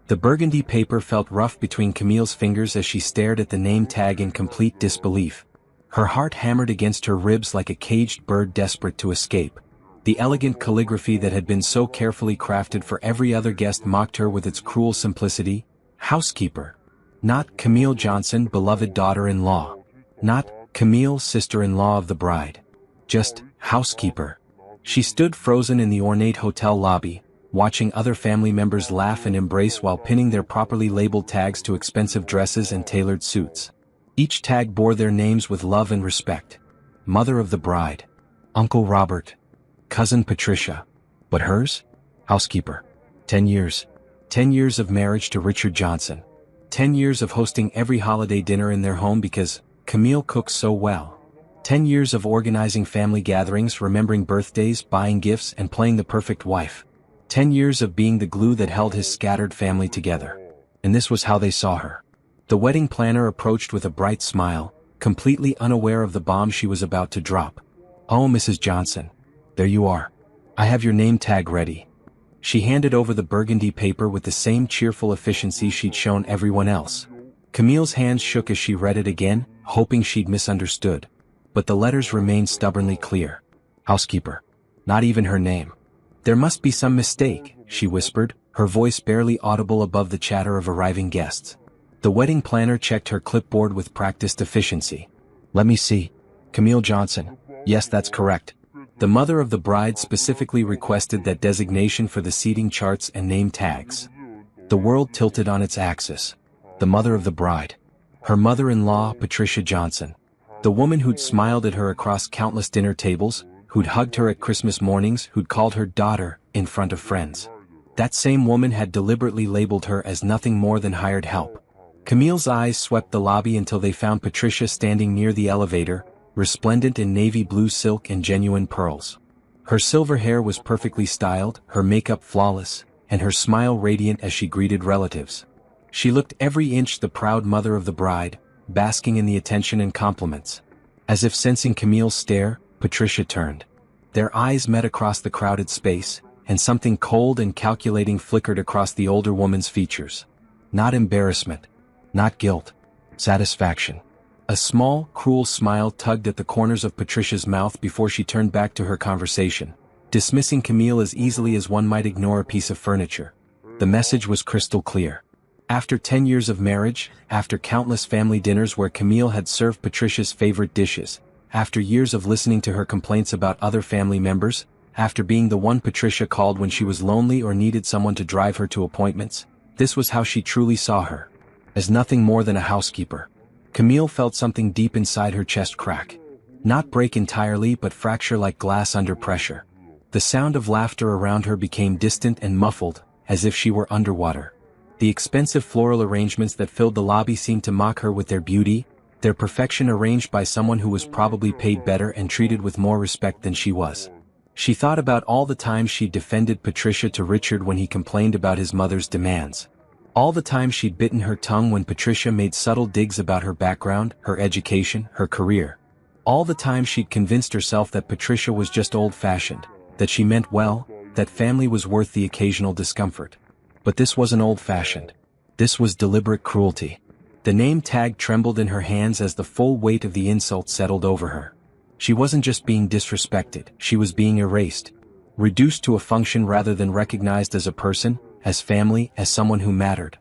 The burgundy paper felt rough between Camille's fingers as she stared at the name tag in complete disbelief. Her heart hammered against her ribs like a caged bird desperate to escape. The elegant calligraphy that had been so carefully crafted for every other guest mocked her with its cruel simplicity. Housekeeper. Not Camille Johnson, beloved daughter-in-law. Not Camille, sister-in-law of the bride. Just housekeeper. She stood frozen in the ornate hotel lobby, watching other family members laugh and embrace while pinning their properly labeled tags to expensive dresses and tailored suits. Each tag bore their names with love and respect. Mother of the bride. Uncle Robert. Cousin Patricia. But hers? Housekeeper. 10 years. 10 years of marriage to Richard Johnson. 10 years of hosting every holiday dinner in their home because Camille cooks so well. 10 years of organizing family gatherings, remembering birthdays, buying gifts, and playing the perfect wife. 10 years of being the glue that held his scattered family together. And this was how they saw her. The wedding planner approached with a bright smile, completely unaware of the bomb she was about to drop. "Oh, Mrs. Johnson. There you are. I have your name tag ready." She handed over the burgundy paper with the same cheerful efficiency she'd shown everyone else. Camille's hands shook as she read it again, hoping she'd misunderstood. But the letters remained stubbornly clear. Housekeeper. Not even her name. "There must be some mistake," she whispered, her voice barely audible above the chatter of arriving guests. The wedding planner checked her clipboard with practiced efficiency. "Let me see. Camille Johnson. Yes, that's correct." The mother of the bride specifically requested that designation for the seating charts and name tags. The world tilted on its axis. The mother of the bride. Her mother-in-law, Patricia Johnson. The woman who'd smiled at her across countless dinner tables, who'd hugged her at Christmas mornings, who'd called her daughter in front of friends. That same woman had deliberately labeled her as nothing more than hired help. Camille's eyes swept the lobby until they found Patricia standing near the elevator, resplendent in navy blue silk and genuine pearls. Her silver hair was perfectly styled, her makeup flawless, and her smile radiant as she greeted relatives. She looked every inch the proud mother of the bride, basking in the attention and compliments. As if sensing Camille's stare, Patricia turned. Their eyes met across the crowded space, and something cold and calculating flickered across the older woman's features. Not embarrassment. Not guilt. Satisfaction. A small, cruel smile tugged at the corners of Patricia's mouth before she turned back to her conversation, dismissing Camille as easily as one might ignore a piece of furniture. The message was crystal clear. After 10 years of marriage, after countless family dinners where Camille had served Patricia's favorite dishes, after years of listening to her complaints about other family members, after being the one Patricia called when she was lonely or needed someone to drive her to appointments, this was how she truly saw her. As nothing more than a housekeeper. Camille felt something deep inside her chest crack. Not break entirely but fracture like glass under pressure. The sound of laughter around her became distant and muffled, as if she were underwater. The expensive floral arrangements that filled the lobby seemed to mock her with their beauty, their perfection arranged by someone who was probably paid better and treated with more respect than she was. She thought about all the times she'd defended Patricia to Richard when he complained about his mother's demands. All the time she'd bitten her tongue when Patricia made subtle digs about her background, her education, her career. All the time she'd convinced herself that Patricia was just old-fashioned, that she meant well, that family was worth the occasional discomfort. But this wasn't old-fashioned. This was deliberate cruelty. The name tag trembled in her hands as the full weight of the insult settled over her. She wasn't just being disrespected, she was being erased. Reduced to a function rather than recognized as a person, as family, as someone who mattered.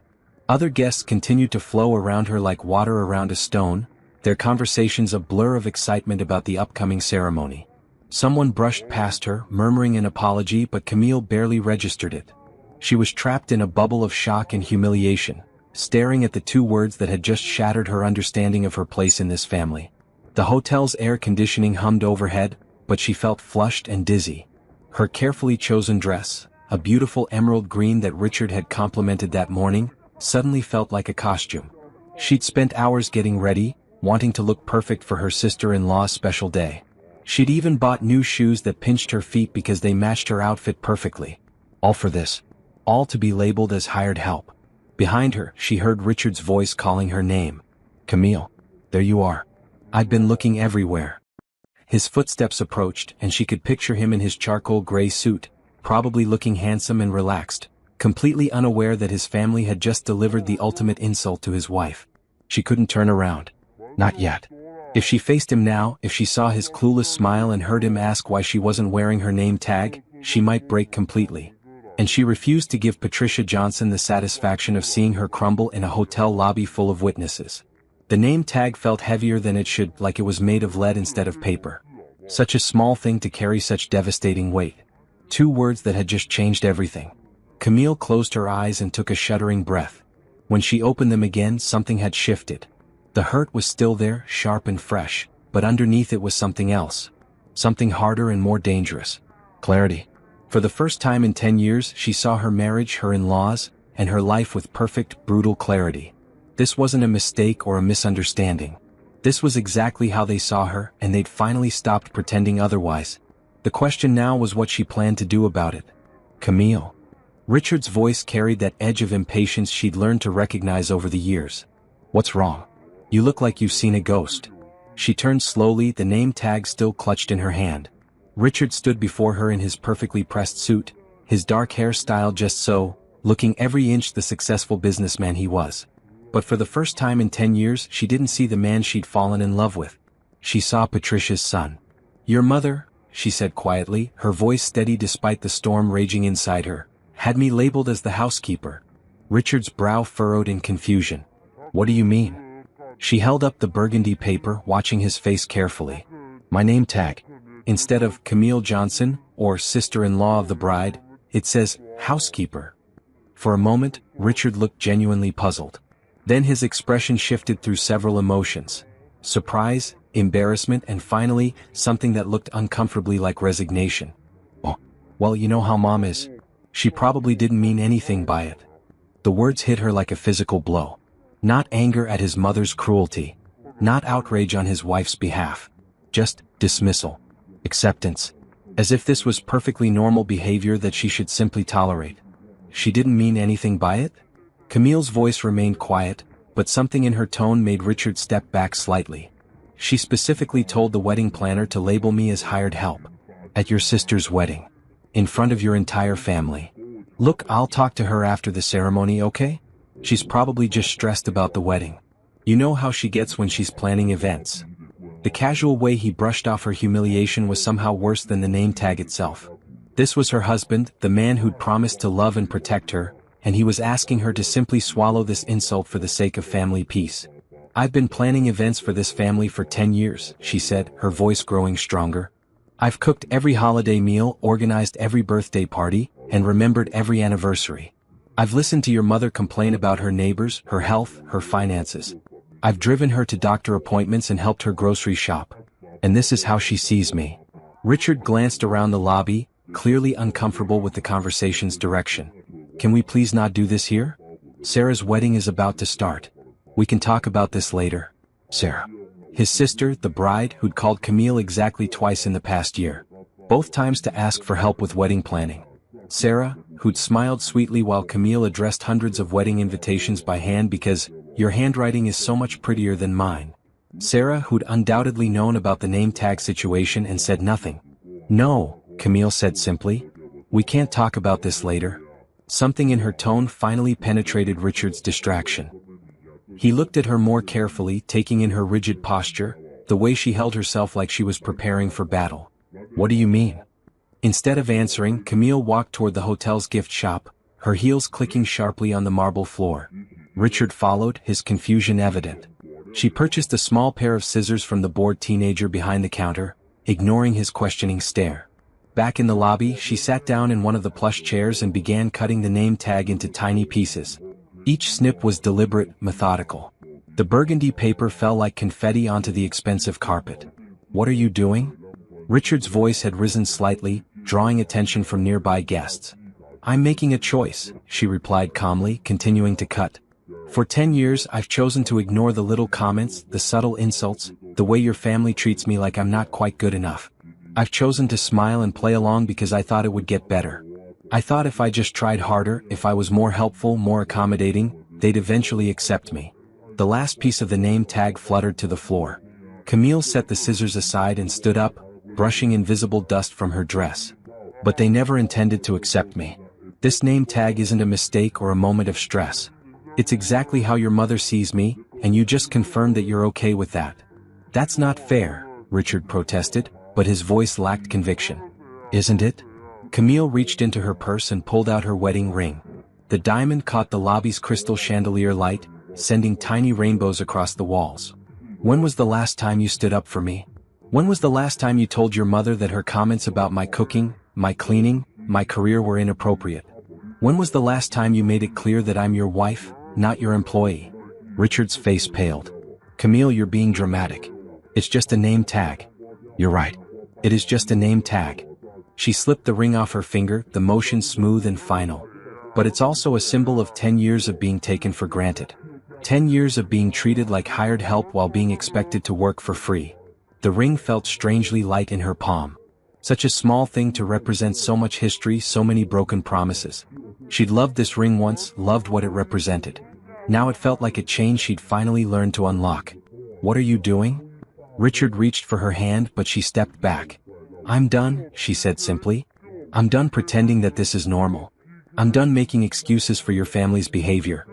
Other guests continued to flow around her like water around a stone, their conversations a blur of excitement about the upcoming ceremony. Someone brushed past her, murmuring an apology, but Camille barely registered it. She was trapped in a bubble of shock and humiliation, staring at the two words that had just shattered her understanding of her place in this family. The hotel's air conditioning hummed overhead, but she felt flushed and dizzy. Her carefully chosen dress, a beautiful emerald green that Richard had complimented that morning, suddenly felt like a costume. She'd spent hours getting ready, wanting to look perfect for her sister-in-law's special day. She'd even bought new shoes that pinched her feet because they matched her outfit perfectly. All for this. All to be labeled as hired help. Behind her, she heard Richard's voice calling her name. "Camille. There you are. I've been looking everywhere." His footsteps approached, and she could picture him in his charcoal gray suit, probably looking handsome and relaxed, completely unaware that his family had just delivered the ultimate insult to his wife. She couldn't turn around. Not yet. If she faced him now, if she saw his clueless smile and heard him ask why she wasn't wearing her name tag, she might break completely. And she refused to give Patricia Johnson the satisfaction of seeing her crumble in a hotel lobby full of witnesses. The name tag felt heavier than it should, like it was made of lead instead of paper. Such a small thing to carry such devastating weight. 2 words that had just changed everything. Camille closed her eyes and took a shuddering breath. When she opened them again, something had shifted. The hurt was still there, sharp and fresh, but underneath it was something else. Something harder and more dangerous. Clarity. For the first time in 10 years, she saw her marriage, her in-laws, and her life with perfect, brutal clarity. This wasn't a mistake or a misunderstanding. This was exactly how they saw her, and they'd finally stopped pretending otherwise. The question now was what she planned to do about it. Camille. Richard's voice carried that edge of impatience she'd learned to recognize over the years. What's wrong? You look like you've seen a ghost. She turned slowly, the name tag still clutched in her hand. Richard stood before her in his perfectly pressed suit, his dark hair styled just so, looking every inch the successful businessman he was. But for the first time in 10 years, she didn't see the man she'd fallen in love with. She saw Patricia's son. Your mother, she said quietly, her voice steady despite the storm raging inside her, had me labeled as the housekeeper. Richard's brow furrowed in confusion. What do you mean? She held up the burgundy paper, watching his face carefully. My name tag. Instead of Camille Johnson, or sister-in-law of the bride, it says, housekeeper. For a moment, Richard looked genuinely puzzled. Then his expression shifted through several emotions. Surprise, embarrassment, and finally, something that looked uncomfortably like resignation. Oh, well, you know how Mom is. She probably didn't mean anything by it. The words hit her like a physical blow. Not anger at his mother's cruelty. Not outrage on his wife's behalf. Just dismissal. Acceptance. As if this was perfectly normal behavior that she should simply tolerate. She didn't mean anything by it? Camille's voice remained quiet, but something in her tone made Richard step back slightly. She specifically told the wedding planner to label me as hired help. At your sister's wedding. In front of your entire family. Look, I'll talk to her after the ceremony, okay? She's probably just stressed about the wedding. You know how she gets when she's planning events. The casual way he brushed off her humiliation was somehow worse than the name tag itself. This was her husband, the man who'd promised to love and protect her, and he was asking her to simply swallow this insult for the sake of family peace. I've been planning events for this family for 10 years, she said, her voice growing stronger. I've cooked every holiday meal, organized every birthday party, and remembered every anniversary. I've listened to your mother complain about her neighbors, her health, her finances. I've driven her to doctor appointments and helped her grocery shop. And this is how she sees me. Richard glanced around the lobby, clearly uncomfortable with the conversation's direction. Can we please not do this here? Sarah's wedding is about to start. We can talk about this later. Sarah. His sister, the bride, who'd called Camille exactly twice in the past year. Both times to ask for help with wedding planning. Sarah, who'd smiled sweetly while Camille addressed hundreds of wedding invitations by hand because, your handwriting is so much prettier than mine. Sarah, who'd undoubtedly known about the name tag situation and said nothing. No, Camille said simply. We can't talk about this later. Something in her tone finally penetrated Richard's distraction. He looked at her more carefully, taking in her rigid posture, the way she held herself like she was preparing for battle. What do you mean? Instead of answering, Camille walked toward the hotel's gift shop, her heels clicking sharply on the marble floor. Richard followed, his confusion evident. She purchased a small pair of scissors from the bored teenager behind the counter, ignoring his questioning stare. Back in the lobby, she sat down in one of the plush chairs and began cutting the name tag into tiny pieces. Each snip was deliberate, methodical. The burgundy paper fell like confetti onto the expensive carpet. What are you doing? Richard's voice had risen slightly, drawing attention from nearby guests. I'm making a choice, she replied calmly, continuing to cut. For 10 years, I've chosen to ignore the little comments, the subtle insults, the way your family treats me like I'm not quite good enough. I've chosen to smile and play along because I thought it would get better. I thought if I just tried harder, if I was more helpful, more accommodating, they'd eventually accept me. The last piece of the name tag fluttered to the floor. Camille set the scissors aside and stood up, brushing invisible dust from her dress. But they never intended to accept me. This name tag isn't a mistake or a moment of stress. It's exactly how your mother sees me, and you just confirmed that you're okay with that. That's not fair, Richard protested, but his voice lacked conviction. Isn't it? Camille reached into her purse and pulled out her wedding ring. The diamond caught the lobby's crystal chandelier light, sending tiny rainbows across the walls. When was the last time you stood up for me? When was the last time you told your mother that her comments about my cooking, my cleaning, my career were inappropriate? When was the last time you made it clear that I'm your wife, not your employee? Richard's face paled. Camille, you're being dramatic. It's just a name tag. You're right. It is just a name tag. She slipped the ring off her finger, the motion smooth and final. But it's also a symbol of 10 years of being taken for granted. 10 years of being treated like hired help while being expected to work for free. The ring felt strangely light in her palm. Such a small thing to represent so much history, so many broken promises. She'd loved this ring once, loved what it represented. Now it felt like a chain she'd finally learned to unlock. What are you doing? Richard reached for her hand, but she stepped back. I'm done, she said simply. I'm done pretending that this is normal. I'm done making excuses for your family's behavior.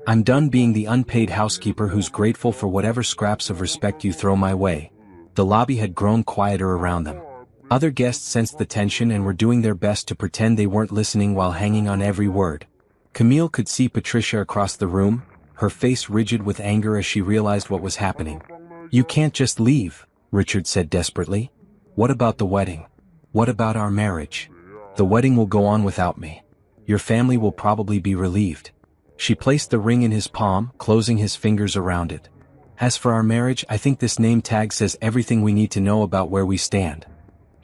I'm done being the unpaid housekeeper who's grateful for whatever scraps of respect you throw my way. The lobby had grown quieter around them. Other guests sensed the tension and were doing their best to pretend they weren't listening while hanging on every word. Camille could see Patricia across the room, her face rigid with anger as she realized what was happening. You can't just leave, Richard said desperately. What about the wedding? What about our marriage? The wedding will go on without me. Your family will probably be relieved. She placed the ring in his palm, closing his fingers around it. As for our marriage, I think this name tag says everything we need to know about where we stand.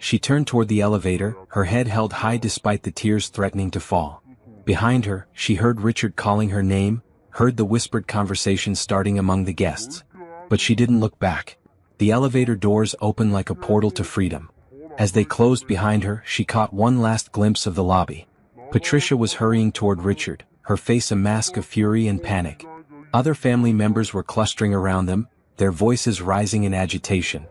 She turned toward the elevator, her head held high despite the tears threatening to fall. Behind her, she heard Richard calling her name, heard the whispered conversation starting among the guests. But she didn't look back. The elevator doors opened like a portal to freedom. As they closed behind her, she caught one last glimpse of the lobby. Patricia was hurrying toward Richard, her face a mask of fury and panic. Other family members were clustering around them, their voices rising in agitation.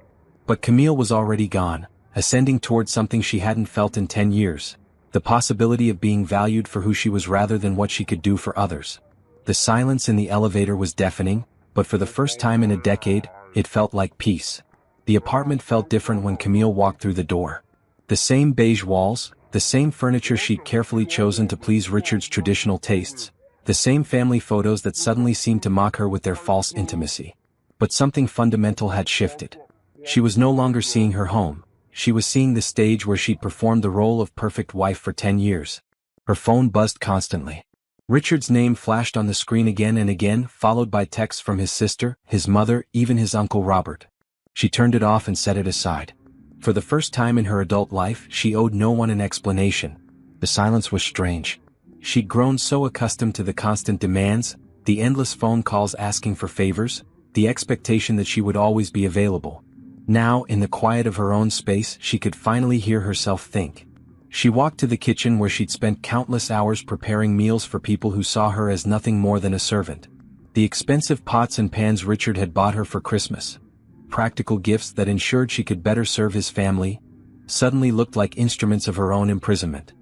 But Camille was already gone, ascending toward something she hadn't felt in 10 years, the possibility of being valued for who she was rather than what she could do for others. The silence in the elevator was deafening, but for the first time in a decade, it felt like peace. The apartment felt different when Camille walked through the door. The same beige walls, the same furniture she'd carefully chosen to please Richard's traditional tastes, the same family photos that suddenly seemed to mock her with their false intimacy. But something fundamental had shifted. She was no longer seeing her home. She was seeing the stage where she'd performed the role of perfect wife for 10 years. Her phone buzzed constantly. Richard's name flashed on the screen again and again, followed by texts from his sister, his mother, even his Uncle Robert. She turned it off and set it aside. For the first time in her adult life, she owed no one an explanation. The silence was strange. She'd grown so accustomed to the constant demands, the endless phone calls asking for favors, the expectation that she would always be available. Now, in the quiet of her own space, she could finally hear herself think. She walked to the kitchen where she'd spent countless hours preparing meals for people who saw her as nothing more than a servant. The expensive pots and pans Richard had bought her for Christmas, practical gifts that ensured she could better serve his family, suddenly looked like instruments of her own imprisonment.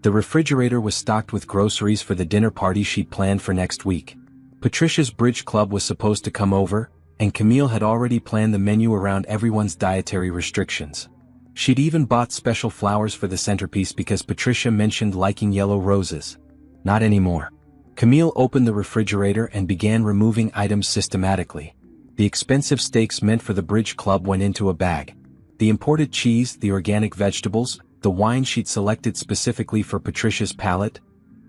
The refrigerator was stocked with groceries for the dinner party she'd planned for next week. Patricia's bridge club was supposed to come over, and Camille had already planned the menu around everyone's dietary restrictions. She'd even bought special flowers for the centerpiece because Patricia mentioned liking yellow roses. Not anymore. Camille opened the refrigerator and began removing items systematically. The expensive steaks meant for the bridge club went into a bag. The imported cheese, the organic vegetables, the wine she'd selected specifically for Patricia's palate,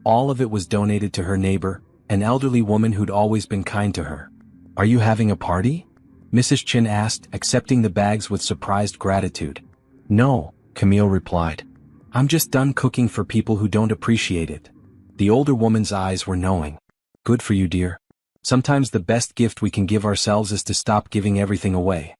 all of it was donated to her neighbor, an elderly woman who'd always been kind to her. "Are you having a party?" Mrs. Chin asked, accepting the bags with surprised gratitude. "No," Camille replied. "I'm just done cooking for people who don't appreciate it." The older woman's eyes were knowing. "Good for you, dear. Sometimes the best gift we can give ourselves is to stop giving everything away."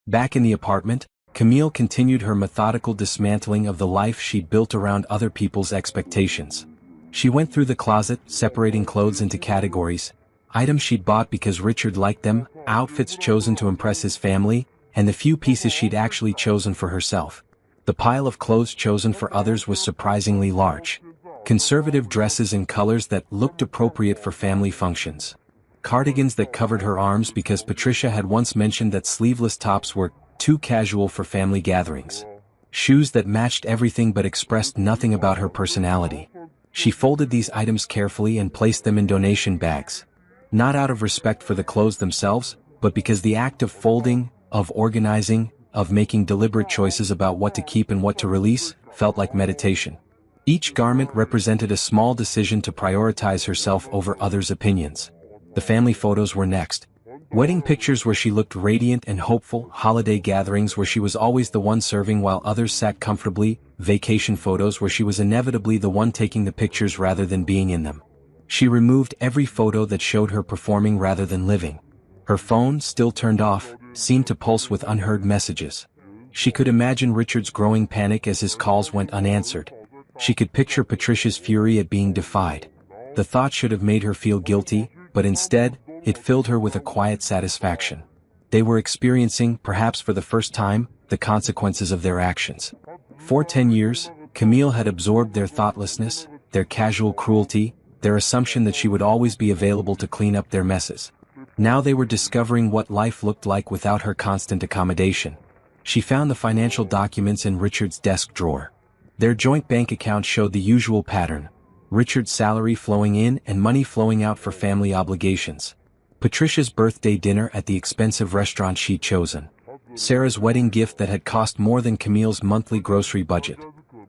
Back in the apartment, Camille continued her methodical dismantling of the life she'd built around other people's expectations. She went through the closet, separating clothes into categories: items she'd bought because Richard liked them, outfits chosen to impress his family, and the few pieces she'd actually chosen for herself. The pile of clothes chosen for others was surprisingly large. Conservative dresses in colors that looked appropriate for family functions. Cardigans that covered her arms because Patricia had once mentioned that sleeveless tops were too casual for family gatherings. Shoes that matched everything but expressed nothing about her personality. She folded these items carefully and placed them in donation bags. Not out of respect for the clothes themselves, but because the act of folding, of organizing, of making deliberate choices about what to keep and what to release, felt like meditation. Each garment represented a small decision to prioritize herself over others' opinions. The family photos were next. Wedding pictures where she looked radiant and hopeful, holiday gatherings where she was always the one serving while others sat comfortably, vacation photos where she was inevitably the one taking the pictures rather than being in them. She removed every photo that showed her performing rather than living. Her phone, still turned off, seemed to pulse with unheard messages. She could imagine Richard's growing panic as his calls went unanswered. She could picture Patricia's fury at being defied. The thought should have made her feel guilty, but instead, it filled her with a quiet satisfaction. They were experiencing, perhaps for the first time, the consequences of their actions. For 10 years, Camille had absorbed their thoughtlessness, their casual cruelty, their assumption that she would always be available to clean up their messes. Now they were discovering what life looked like without her constant accommodation. She found the financial documents in Richard's desk drawer. Their joint bank account showed the usual pattern: Richard's salary flowing in and money flowing out for family obligations. Patricia's birthday dinner at the expensive restaurant she'd chosen. Sarah's wedding gift that had cost more than Camille's monthly grocery budget.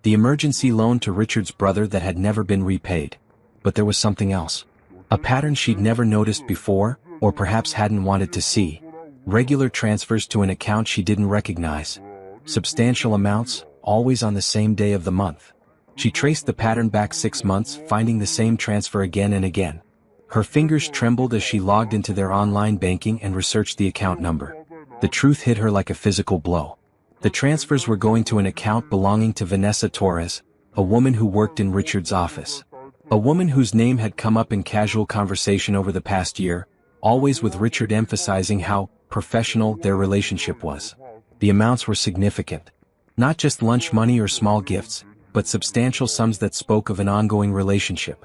The emergency loan to Richard's brother that had never been repaid. But there was something else. A pattern she'd never noticed before, or perhaps hadn't wanted to see. Regular transfers to an account she didn't recognize. Substantial amounts, always on the same day of the month. She traced the pattern back 6 months, finding the same transfer again and again. Her fingers trembled as she logged into their online banking and researched the account number. The truth hit her like a physical blow. The transfers were going to an account belonging to Vanessa Torres, a woman who worked in Richard's office. A woman whose name had come up in casual conversation over the past year, always with Richard emphasizing how professional their relationship was. The amounts were significant. Not just lunch money or small gifts, but substantial sums that spoke of an ongoing relationship.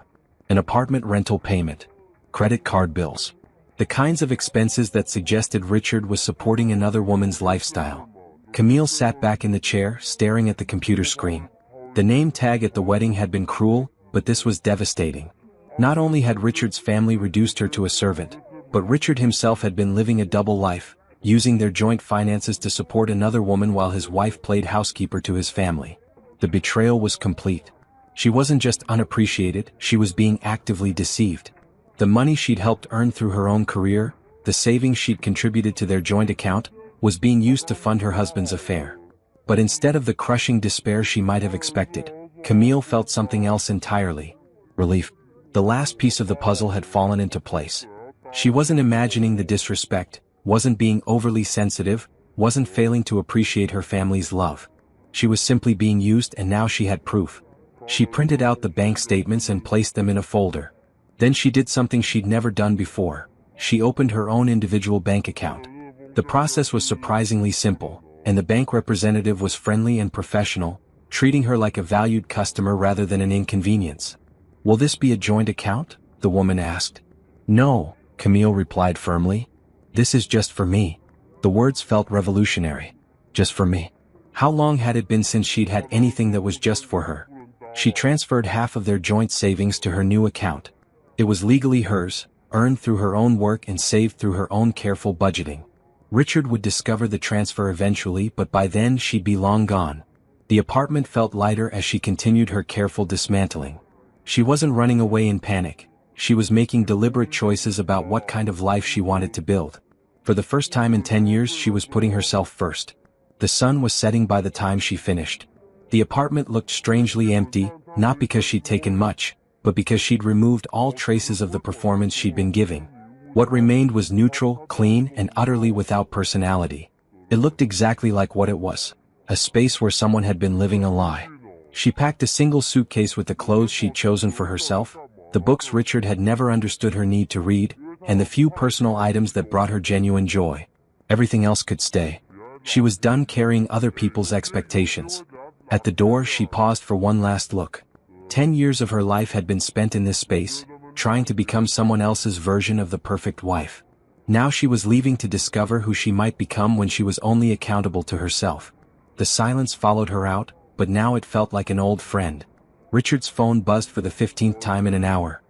An apartment rental payment. Credit card bills. The kinds of expenses that suggested Richard was supporting another woman's lifestyle. Camille sat back in the chair, staring at the computer screen. The name tag at the wedding had been cruel, but this was devastating. Not only had Richard's family reduced her to a servant, but Richard himself had been living a double life, using their joint finances to support another woman while his wife played housekeeper to his family. The betrayal was complete. She wasn't just unappreciated, she was being actively deceived. The money she'd helped earn through her own career, the savings she'd contributed to their joint account, was being used to fund her husband's affair. But instead of the crushing despair she might have expected, Camille felt something else entirely. Relief. The last piece of the puzzle had fallen into place. She wasn't imagining the disrespect, wasn't being overly sensitive, wasn't failing to appreciate her family's love. She was simply being used, and now she had proof. She printed out the bank statements and placed them in a folder. Then she did something she'd never done before. She opened her own individual bank account. The process was surprisingly simple, and the bank representative was friendly and professional, treating her like a valued customer rather than an inconvenience. "Will this be a joint account?" the woman asked. "No," Camille replied firmly. "This is just for me." The words felt revolutionary. Just for me. How long had it been since she'd had anything that was just for her? She transferred half of their joint savings to her new account. It was legally hers, earned through her own work and saved through her own careful budgeting. Richard would discover the transfer eventually, but by then she'd be long gone. The apartment felt lighter as she continued her careful dismantling. She wasn't running away in panic. She was making deliberate choices about what kind of life she wanted to build. For the first time in 10 years she was putting herself first. The sun was setting by the time she finished. The apartment looked strangely empty, not because she'd taken much, but because she'd removed all traces of the performance she'd been giving. What remained was neutral, clean, and utterly without personality. It looked exactly like what it was. A space where someone had been living a lie. She packed a single suitcase with the clothes she'd chosen for herself, the books Richard had never understood her need to read, and the few personal items that brought her genuine joy. Everything else could stay. She was done carrying other people's expectations. At the door she paused for one last look. 10 years of her life had been spent in this space, trying to become someone else's version of the perfect wife. Now she was leaving to discover who she might become when she was only accountable to herself. The silence followed her out, but now it felt like an old friend. Richard's phone buzzed for the 15th time in an hour.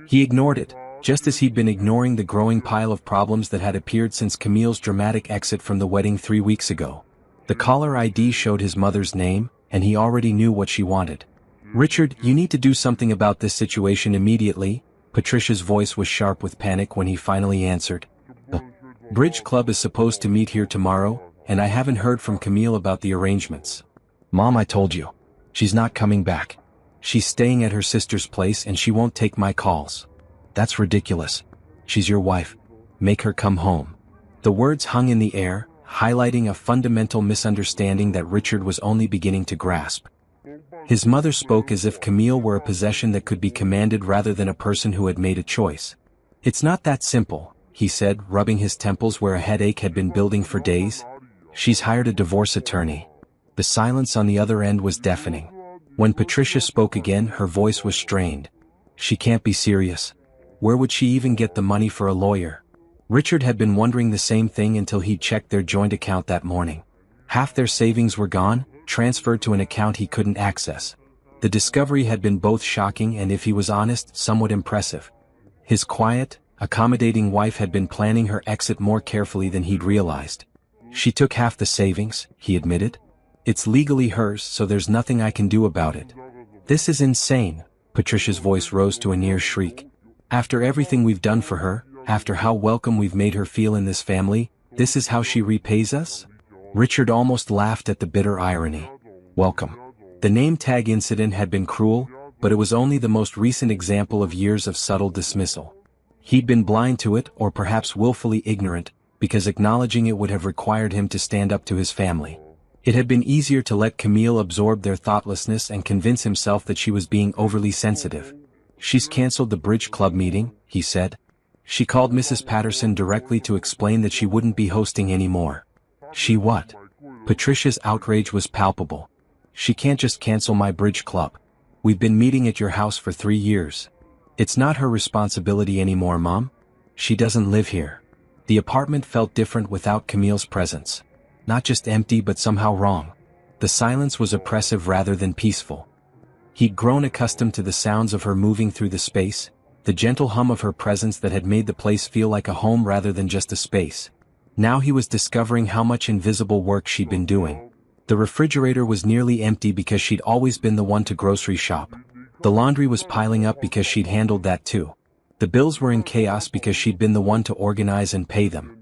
He ignored it, just as he'd been ignoring the growing pile of problems that had appeared since Camille's dramatic exit from the wedding 3 weeks ago. The caller ID showed his mother's name, and he already knew what she wanted. "Richard, you need to do something about this situation immediately." Patricia's voice was sharp with panic when he finally answered. "The bridge club is supposed to meet here tomorrow, and I haven't heard from Camille about the arrangements." "Mom, I told you. She's not coming back. She's staying at her sister's place and she won't take my calls." "That's ridiculous. She's your wife. Make her come home." The words hung in the air, highlighting a fundamental misunderstanding that Richard was only beginning to grasp. His mother spoke as if Camille were a possession that could be commanded rather than a person who had made a choice. "It's not that simple," he said, rubbing his temples where a headache had been building for days. "She's hired a divorce attorney." The silence on the other end was deafening. When Patricia spoke again, her voice was strained. "She can't be serious. Where would she even get the money for a lawyer?" Richard had been wondering the same thing until he'd checked their joint account that morning. Half their savings were gone, transferred to an account he couldn't access. The discovery had been both shocking and, if he was honest, somewhat impressive. His quiet, accommodating wife had been planning her exit more carefully than he'd realized. "She took half the savings," he admitted. "It's legally hers, so there's nothing I can do about it." "This is insane." Patricia's voice rose to a near shriek. "After everything we've done for her, after how welcome we've made her feel in this family, this is how she repays us?" Richard almost laughed at the bitter irony. "Welcome." The name tag incident had been cruel, but it was only the most recent example of years of subtle dismissal. He'd been blind to it, or perhaps willfully ignorant, because acknowledging it would have required him to stand up to his family. It had been easier to let Camille absorb their thoughtlessness and convince himself that she was being overly sensitive. "She's canceled the bridge club meeting," he said. "She called Mrs. Patterson directly to explain that she wouldn't be hosting anymore." "She what?" Patricia's outrage was palpable. "She can't just cancel my bridge club. We've been meeting at your house for 3 years. It's not her responsibility anymore, Mom. She doesn't live here." The apartment felt different without Camille's presence. Not just empty but somehow wrong. The silence was oppressive rather than peaceful. He'd grown accustomed to the sounds of her moving through the space, the gentle hum of her presence that had made the place feel like a home rather than just a space. Now he was discovering how much invisible work she'd been doing. The refrigerator was nearly empty because she'd always been the one to grocery shop. The laundry was piling up because she'd handled that too. The bills were in chaos because she'd been the one to organize and pay them.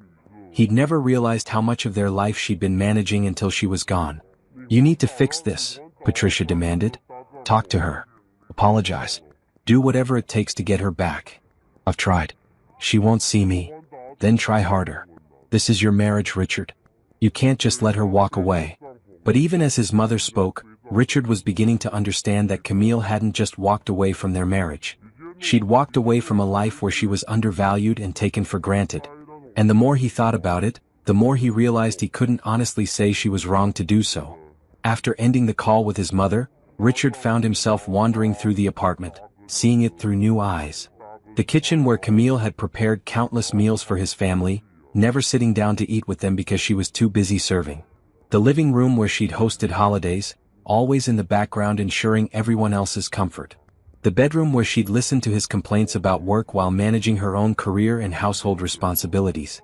He'd never realized how much of their life she'd been managing until she was gone. "You need to fix this," Patricia demanded. "Talk to her. Apologize. Do whatever it takes to get her back." "I've tried. She won't see me." "Then try harder. This is your marriage, Richard. You can't just let her walk away." But even as his mother spoke, Richard was beginning to understand that Camille hadn't just walked away from their marriage. She'd walked away from a life where she was undervalued and taken for granted. And the more he thought about it, the more he realized he couldn't honestly say she was wrong to do so. After ending the call with his mother, Richard found himself wandering through the apartment, seeing it through new eyes. The kitchen where Camille had prepared countless meals for his family, never sitting down to eat with them because she was too busy serving. The living room where she'd hosted holidays, always in the background ensuring everyone else's comfort. The bedroom where she'd listened to his complaints about work while managing her own career and household responsibilities.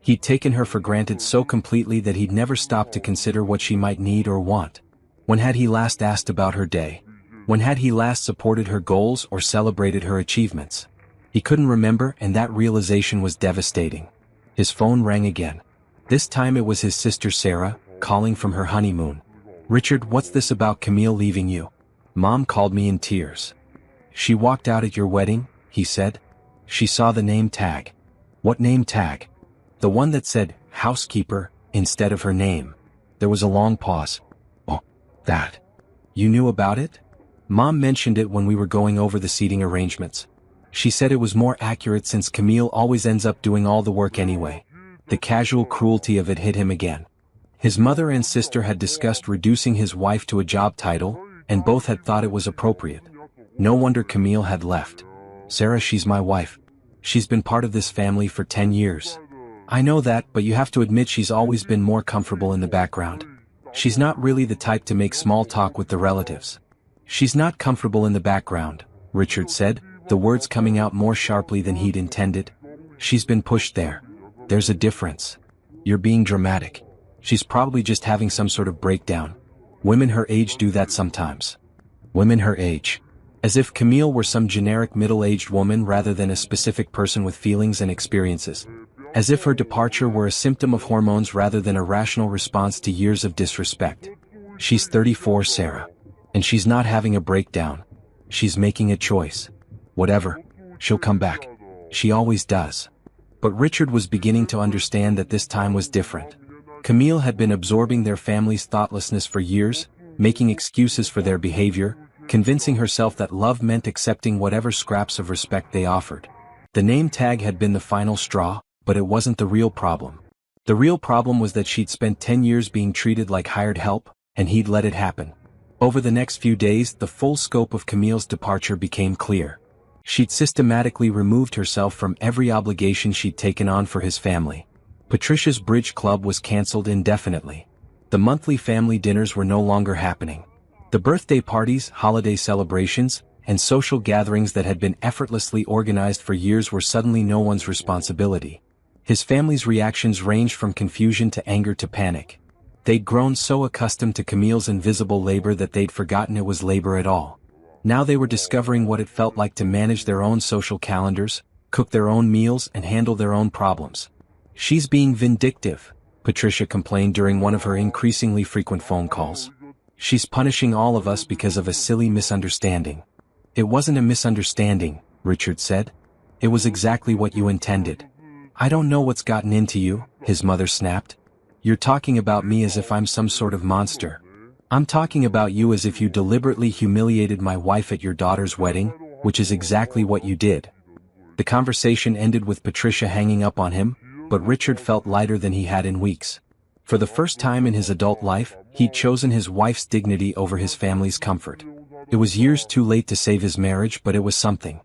He'd taken her for granted so completely that he'd never stopped to consider what she might need or want. When had he last asked about her day? When had he last supported her goals or celebrated her achievements? He couldn't remember, and that realization was devastating. His phone rang again. This time it was his sister Sarah, calling from her honeymoon. "Richard, what's this about Camille leaving you?" "Mom called me in tears." "She walked out at your wedding," he said. "She saw the name tag." "What name tag?" "The one that said, Housekeeper, instead of her name." There was a long pause. "Oh, that. You knew about it?" "Mom mentioned it when we were going over the seating arrangements. She said it was more accurate since Camille always ends up doing all the work anyway." The casual cruelty of it hit him again. His mother and sister had discussed reducing his wife to a job title, and both had thought it was appropriate. No wonder Camille had left. Sarah, she's my wife. She's been part of this family for 10 years. I know that, but you have to admit she's always been more comfortable in the background. She's not really the type to make small talk with the relatives. She's not comfortable in the background, Richard said, the words coming out more sharply than he'd intended. She's been pushed there. There's a difference. You're being dramatic. She's probably just having some sort of breakdown. Women her age do that sometimes. Women her age. As if Camille were some generic middle-aged woman rather than a specific person with feelings and experiences. As if her departure were a symptom of hormones rather than a rational response to years of disrespect. She's 34, Sarah. And she's not having a breakdown. She's making a choice. Whatever. She'll come back. She always does. But Richard was beginning to understand that this time was different. Camille had been absorbing their family's thoughtlessness for years, making excuses for their behavior, convincing herself that love meant accepting whatever scraps of respect they offered. The name tag had been the final straw, but it wasn't the real problem. The real problem was that she'd spent 10 years being treated like hired help, and he'd let it happen. Over the next few days, the full scope of Camille's departure became clear. She'd systematically removed herself from every obligation she'd taken on for his family. Patricia's bridge club was cancelled indefinitely. The monthly family dinners were no longer happening. The birthday parties, holiday celebrations, and social gatherings that had been effortlessly organized for years were suddenly no one's responsibility. His family's reactions ranged from confusion to anger to panic. They'd grown so accustomed to Camille's invisible labor that they'd forgotten it was labor at all. Now they were discovering what it felt like to manage their own social calendars, cook their own meals, and handle their own problems. She's being vindictive, Patricia complained during one of her increasingly frequent phone calls. She's punishing all of us because of a silly misunderstanding. It wasn't a misunderstanding, Richard said. It was exactly what you intended. I don't know what's gotten into you, his mother snapped. You're talking about me as if I'm some sort of monster. I'm talking about you as if you deliberately humiliated my wife at your daughter's wedding, which is exactly what you did. The conversation ended with Patricia hanging up on him, but Richard felt lighter than he had in weeks. For the first time in his adult life, he'd chosen his wife's dignity over his family's comfort. It was years too late to save his marriage, but it was something.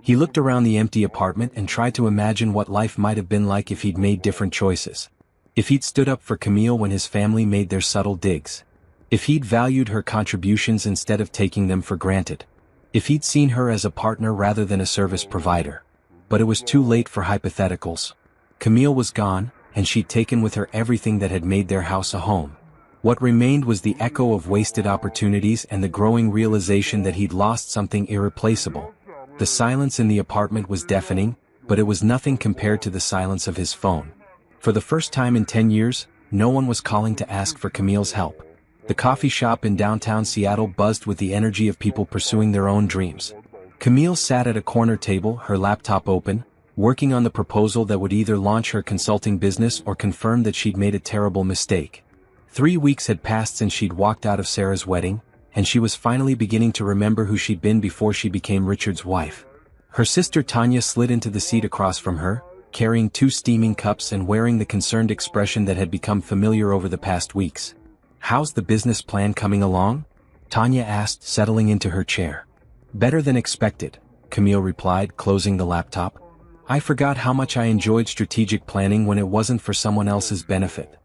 He looked around the empty apartment and tried to imagine what life might have been like if he'd made different choices. If he'd stood up for Camille when his family made their subtle digs. If he'd valued her contributions instead of taking them for granted. If he'd seen her as a partner rather than a service provider. But it was too late for hypotheticals. Camille was gone, and she'd taken with her everything that had made their house a home. What remained was the echo of wasted opportunities and the growing realization that he'd lost something irreplaceable. The silence in the apartment was deafening, but it was nothing compared to the silence of his phone. For the first time in 10 years, no one was calling to ask for Camille's help. The coffee shop in downtown Seattle buzzed with the energy of people pursuing their own dreams. Camille sat at a corner table, her laptop open, working on the proposal that would either launch her consulting business or confirm that she'd made a terrible mistake. 3 weeks had passed since she'd walked out of Sarah's wedding, and she was finally beginning to remember who she'd been before she became Richard's wife. Her sister Tanya slid into the seat across from her, carrying 2 steaming cups and wearing the concerned expression that had become familiar over the past weeks. "How's the business plan coming along?" Tanya asked, settling into her chair. "Better than expected," Camille replied, closing the laptop. "I forgot how much I enjoyed strategic planning when it wasn't for someone else's benefit."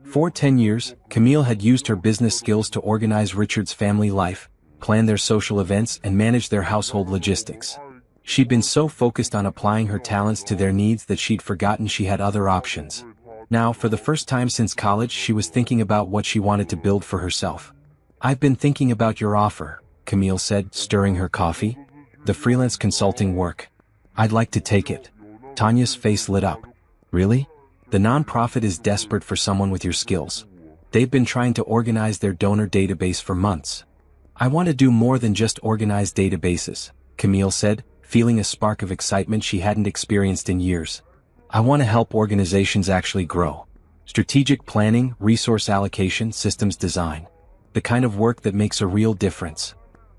For 10 years, Camille had used her business skills to organize Richard's family life, plan their social events, and manage their household logistics. She'd been so focused on applying her talents to their needs that she'd forgotten she had other options. Now, for the first time since college, she was thinking about what she wanted to build for herself. "I've been thinking about your offer," Camille said, stirring her coffee. "The freelance consulting work. I'd like to take it." Tanya's face lit up. "Really? The nonprofit is desperate for someone with your skills. They've been trying to organize their donor database for months." "I want to do more than just organize databases," Camille said, feeling a spark of excitement she hadn't experienced in years. "I want to help organizations actually grow. Strategic planning, resource allocation, systems design. The kind of work that makes a real difference."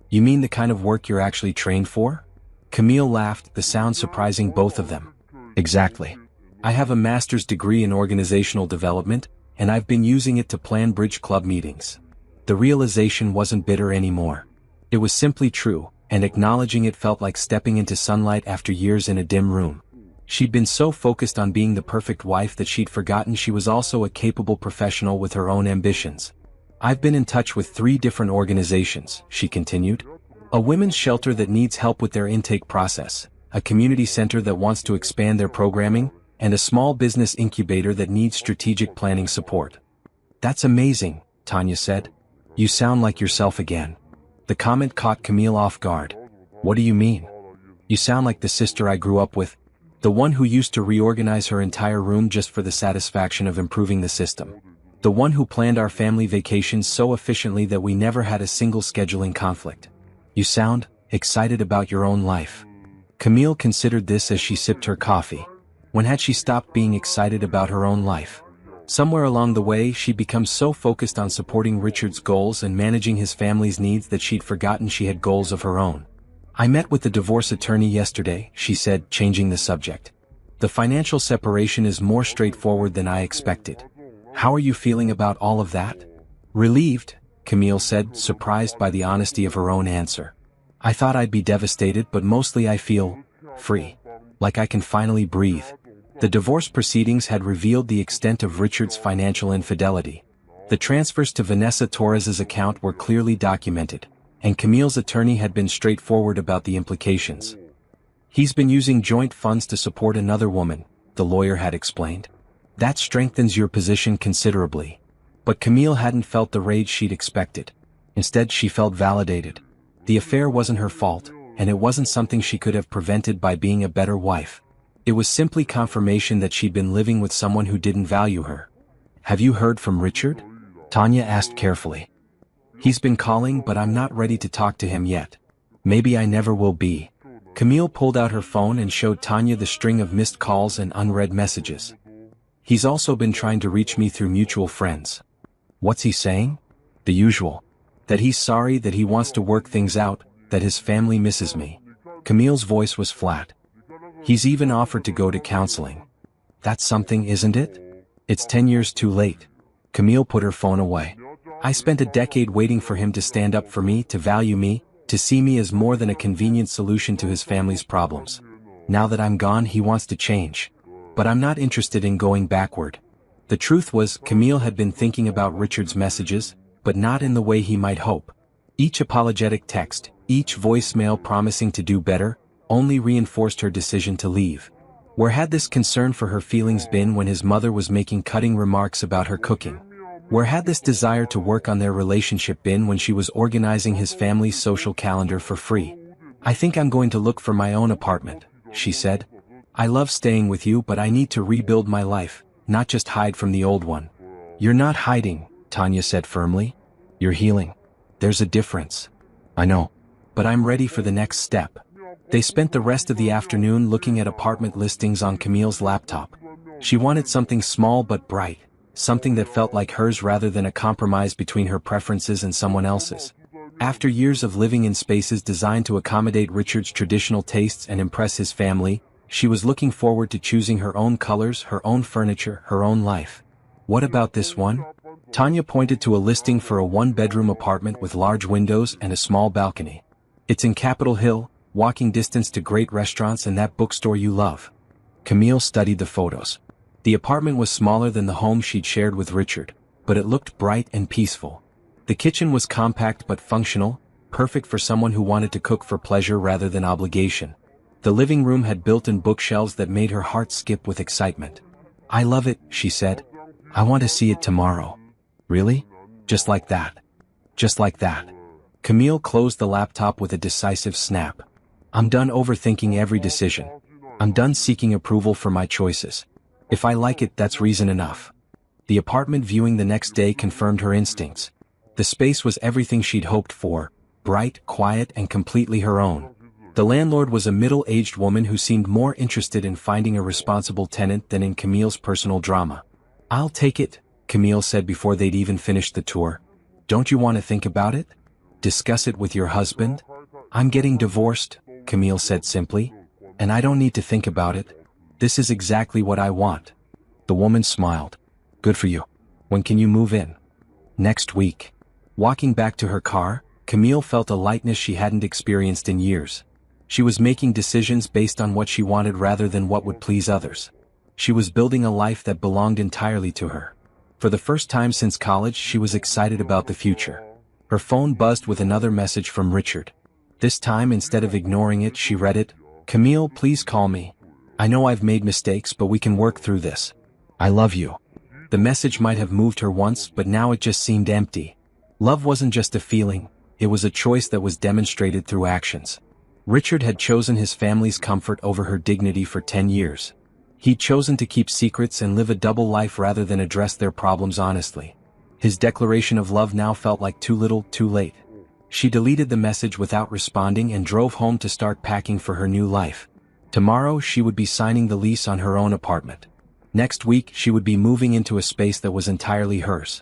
"You mean the kind of work you're actually trained for?" Camille laughed, the sound surprising both of them. "Exactly. I have a master's degree in organizational development, and I've been using it to plan bridge club meetings. The realization wasn't bitter anymore. It was simply true, and acknowledging it felt like stepping into sunlight after years in a dim room. She'd been so focused on being the perfect wife that she'd forgotten she was also a capable professional with her own ambitions. I've been in touch with 3 different organizations, she continued. A women's shelter that needs help with their intake process, a community center that wants to expand their programming, and a small business incubator that needs strategic planning support. That's amazing, Tanya said. You sound like yourself again. The comment caught Camille off guard. What do you mean? You sound like the sister I grew up with, the one who used to reorganize her entire room just for the satisfaction of improving the system. The one who planned our family vacations so efficiently that we never had a single scheduling conflict. You sound excited about your own life. Camille considered this as she sipped her coffee. When had she stopped being excited about her own life? Somewhere along the way, she'd become so focused on supporting Richard's goals and managing his family's needs that she'd forgotten she had goals of her own. I met with the divorce attorney yesterday, she said, changing the subject. The financial separation is more straightforward than I expected. How are you feeling about all of that? Relieved, Camille said, surprised by the honesty of her own answer. I thought I'd be devastated, but mostly I feel free. Like I can finally breathe. The divorce proceedings had revealed the extent of Richard's financial infidelity. The transfers to Vanessa Torres's account were clearly documented, and Camille's attorney had been straightforward about the implications. He's been using joint funds to support another woman, the lawyer had explained. That strengthens your position considerably. But Camille hadn't felt the rage she'd expected. Instead, she felt validated. The affair wasn't her fault, and it wasn't something she could have prevented by being a better wife. It was simply confirmation that she'd been living with someone who didn't value her. Have you heard from Richard? Tanya asked carefully. He's been calling, but I'm not ready to talk to him yet. Maybe I never will be. Camille pulled out her phone and showed Tanya the string of missed calls and unread messages. He's also been trying to reach me through mutual friends. What's he saying? The usual. That he's sorry, that he wants to work things out, that his family misses me. Camille's voice was flat. He's even offered to go to counseling. That's something, isn't it? It's 10 years too late. Camille put her phone away. I spent a decade waiting for him to stand up for me, to value me, to see me as more than a convenient solution to his family's problems. Now that I'm gone, he wants to change. But I'm not interested in going backward. The truth was, Camille had been thinking about Richard's messages, but not in the way he might hope. Each apologetic text, each voicemail promising to do better, only reinforced her decision to leave. Where had this concern for her feelings been when his mother was making cutting remarks about her cooking? Where had this desire to work on their relationship been when she was organizing his family's social calendar for free? I think I'm going to look for my own apartment, she said. I love staying with you, but I need to rebuild my life, not just hide from the old one. You're not hiding, Tanya said firmly. You're healing. There's a difference. I know. But I'm ready for the next step. They spent the rest of the afternoon looking at apartment listings on Camille's laptop. She wanted something small but bright, something that felt like hers rather than a compromise between her preferences and someone else's. After years of living in spaces designed to accommodate Richard's traditional tastes and impress his family, she was looking forward to choosing her own colors, her own furniture, her own life. What about this one? Tanya pointed to a listing for a 1-bedroom apartment with large windows and a small balcony. It's in Capitol Hill, walking distance to great restaurants and that bookstore you love. Camille studied the photos. The apartment was smaller than the home she'd shared with Richard, but it looked bright and peaceful. The kitchen was compact but functional, perfect for someone who wanted to cook for pleasure rather than obligation. The living room had built-in bookshelves that made her heart skip with excitement. I love it, she said. I want to see it tomorrow. Really? Just like that? Just like that. Camille closed the laptop with a decisive snap. I'm done overthinking every decision. I'm done seeking approval for my choices. If I like it, that's reason enough. The apartment viewing the next day confirmed her instincts. The space was everything she'd hoped for, bright, quiet, and completely her own. The landlord was a middle-aged woman who seemed more interested in finding a responsible tenant than in Camille's personal drama. I'll take it, Camille said before they'd even finished the tour. Don't you want to think about it? Discuss it with your husband? I'm getting divorced, Camille said simply. And I don't need to think about it. This is exactly what I want. The woman smiled. Good for you. When can you move in? Next week. Walking back to her car, Camille felt a lightness she hadn't experienced in years. She was making decisions based on what she wanted rather than what would please others. She was building a life that belonged entirely to her. For the first time since college, she was excited about the future. Her phone buzzed with another message from Richard. This time, instead of ignoring it, she read it. "Camille, please call me. I know I've made mistakes, but we can work through this. I love you." The message might have moved her once, but now it just seemed empty. Love wasn't just a feeling, it was a choice that was demonstrated through actions. Richard had chosen his family's comfort over her dignity for 10 years. He'd chosen to keep secrets and live a double life rather than address their problems honestly. His declaration of love now felt like too little, too late. She deleted the message without responding and drove home to start packing for her new life. Tomorrow she would be signing the lease on her own apartment. Next week she would be moving into a space that was entirely hers.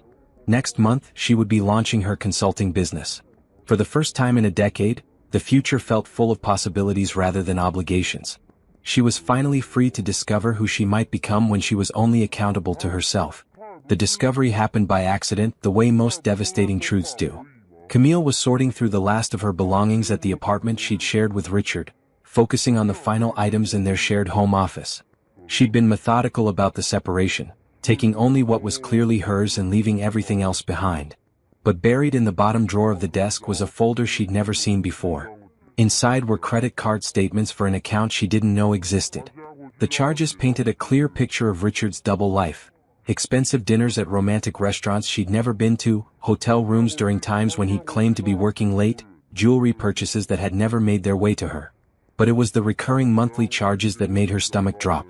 Next month she would be launching her consulting business. For the first time in a decade, the future felt full of possibilities rather than obligations. She was finally free to discover who she might become when she was only accountable to herself. The discovery happened by accident, the way most devastating truths do. Camille was sorting through the last of her belongings at the apartment she'd shared with Richard, focusing on the final items in their shared home office. She'd been methodical about the separation, taking only what was clearly hers and leaving everything else behind. But buried in the bottom drawer of the desk was a folder she'd never seen before. Inside were credit card statements for an account she didn't know existed. The charges painted a clear picture of Richard's double life. Expensive dinners at romantic restaurants she'd never been to, hotel rooms during times when he'd claimed to be working late, jewelry purchases that had never made their way to her. But it was the recurring monthly charges that made her stomach drop.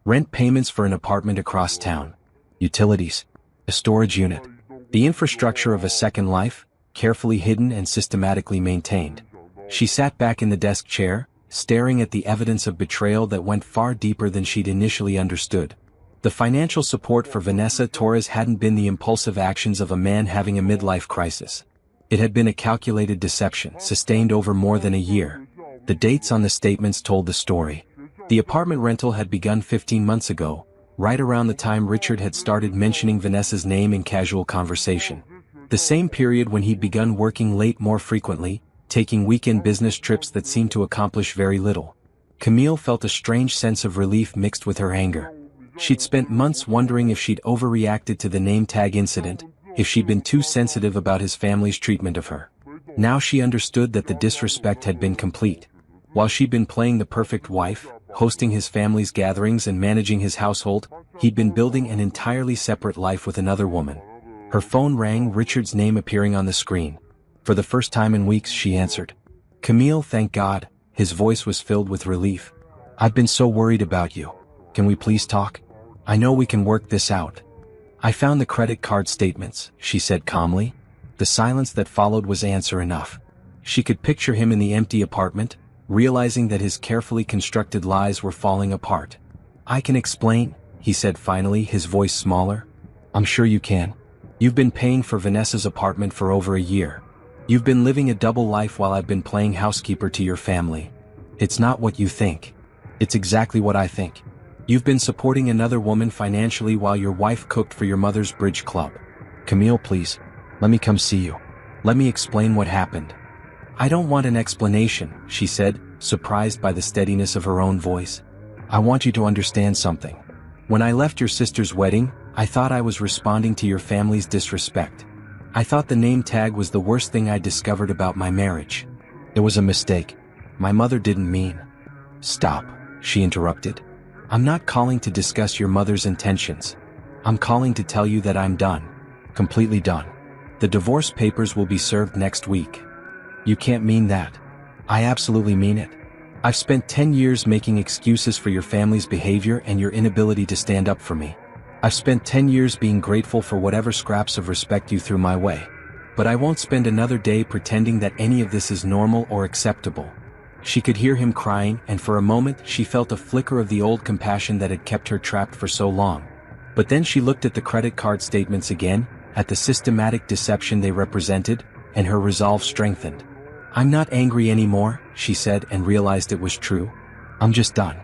Rent payments for an apartment across town. Utilities. A storage unit. The infrastructure of a second life, carefully hidden and systematically maintained. She sat back in the desk chair, staring at the evidence of betrayal that went far deeper than she'd initially understood. The financial support for Vanessa Torres hadn't been the impulsive actions of a man having a midlife crisis. It had been a calculated deception, sustained over more than a year. The dates on the statements told the story. The apartment rental had begun 15 months ago, right around the time Richard had started mentioning Vanessa's name in casual conversation. The same period when he'd begun working late more frequently, taking weekend business trips that seemed to accomplish very little. Camille felt a strange sense of relief mixed with her anger. She'd spent months wondering if she'd overreacted to the name tag incident, if she'd been too sensitive about his family's treatment of her. Now she understood that the disrespect had been complete. While she'd been playing the perfect wife, hosting his family's gatherings and managing his household, he'd been building an entirely separate life with another woman. Her phone rang, Richard's name appearing on the screen. For the first time in weeks she answered. "Camille, thank God." His voice was filled with relief. "I've been so worried about you. Can we please talk? I know we can work this out." "I found the credit card statements," she said calmly. The silence that followed was answer enough. She could picture him in the empty apartment, realizing that his carefully constructed lies were falling apart. "I can explain," he said finally, his voice smaller. "I'm sure you can. You've been paying for Vanessa's apartment for over a year. You've been living a double life while I've been playing housekeeper to your family. It's not what you think. It's exactly what I think. You've been supporting another woman financially while your wife cooked for your mother's bridge club. Camille, please, let me come see you. Let me explain what happened." "I don't want an explanation," she said, surprised by the steadiness of her own voice. "I want you to understand something. When I left your sister's wedding, I thought I was responding to your family's disrespect. I thought the name tag was the worst thing I discovered about my marriage. It was a mistake. My mother didn't mean." "Stop," she interrupted. "I'm not calling to discuss your mother's intentions. I'm calling to tell you that I'm done. Completely done. The divorce papers will be served next week." "You can't mean that." "I absolutely mean it. I've spent 10 years making excuses for your family's behavior and your inability to stand up for me. I've spent 10 years being grateful for whatever scraps of respect you threw my way. But I won't spend another day pretending that any of this is normal or acceptable." She could hear him crying, and for a moment she felt a flicker of the old compassion that had kept her trapped for so long. But then she looked at the credit card statements again, at the systematic deception they represented, and her resolve strengthened. "I'm not angry anymore," she said, and realized it was true. "I'm just done.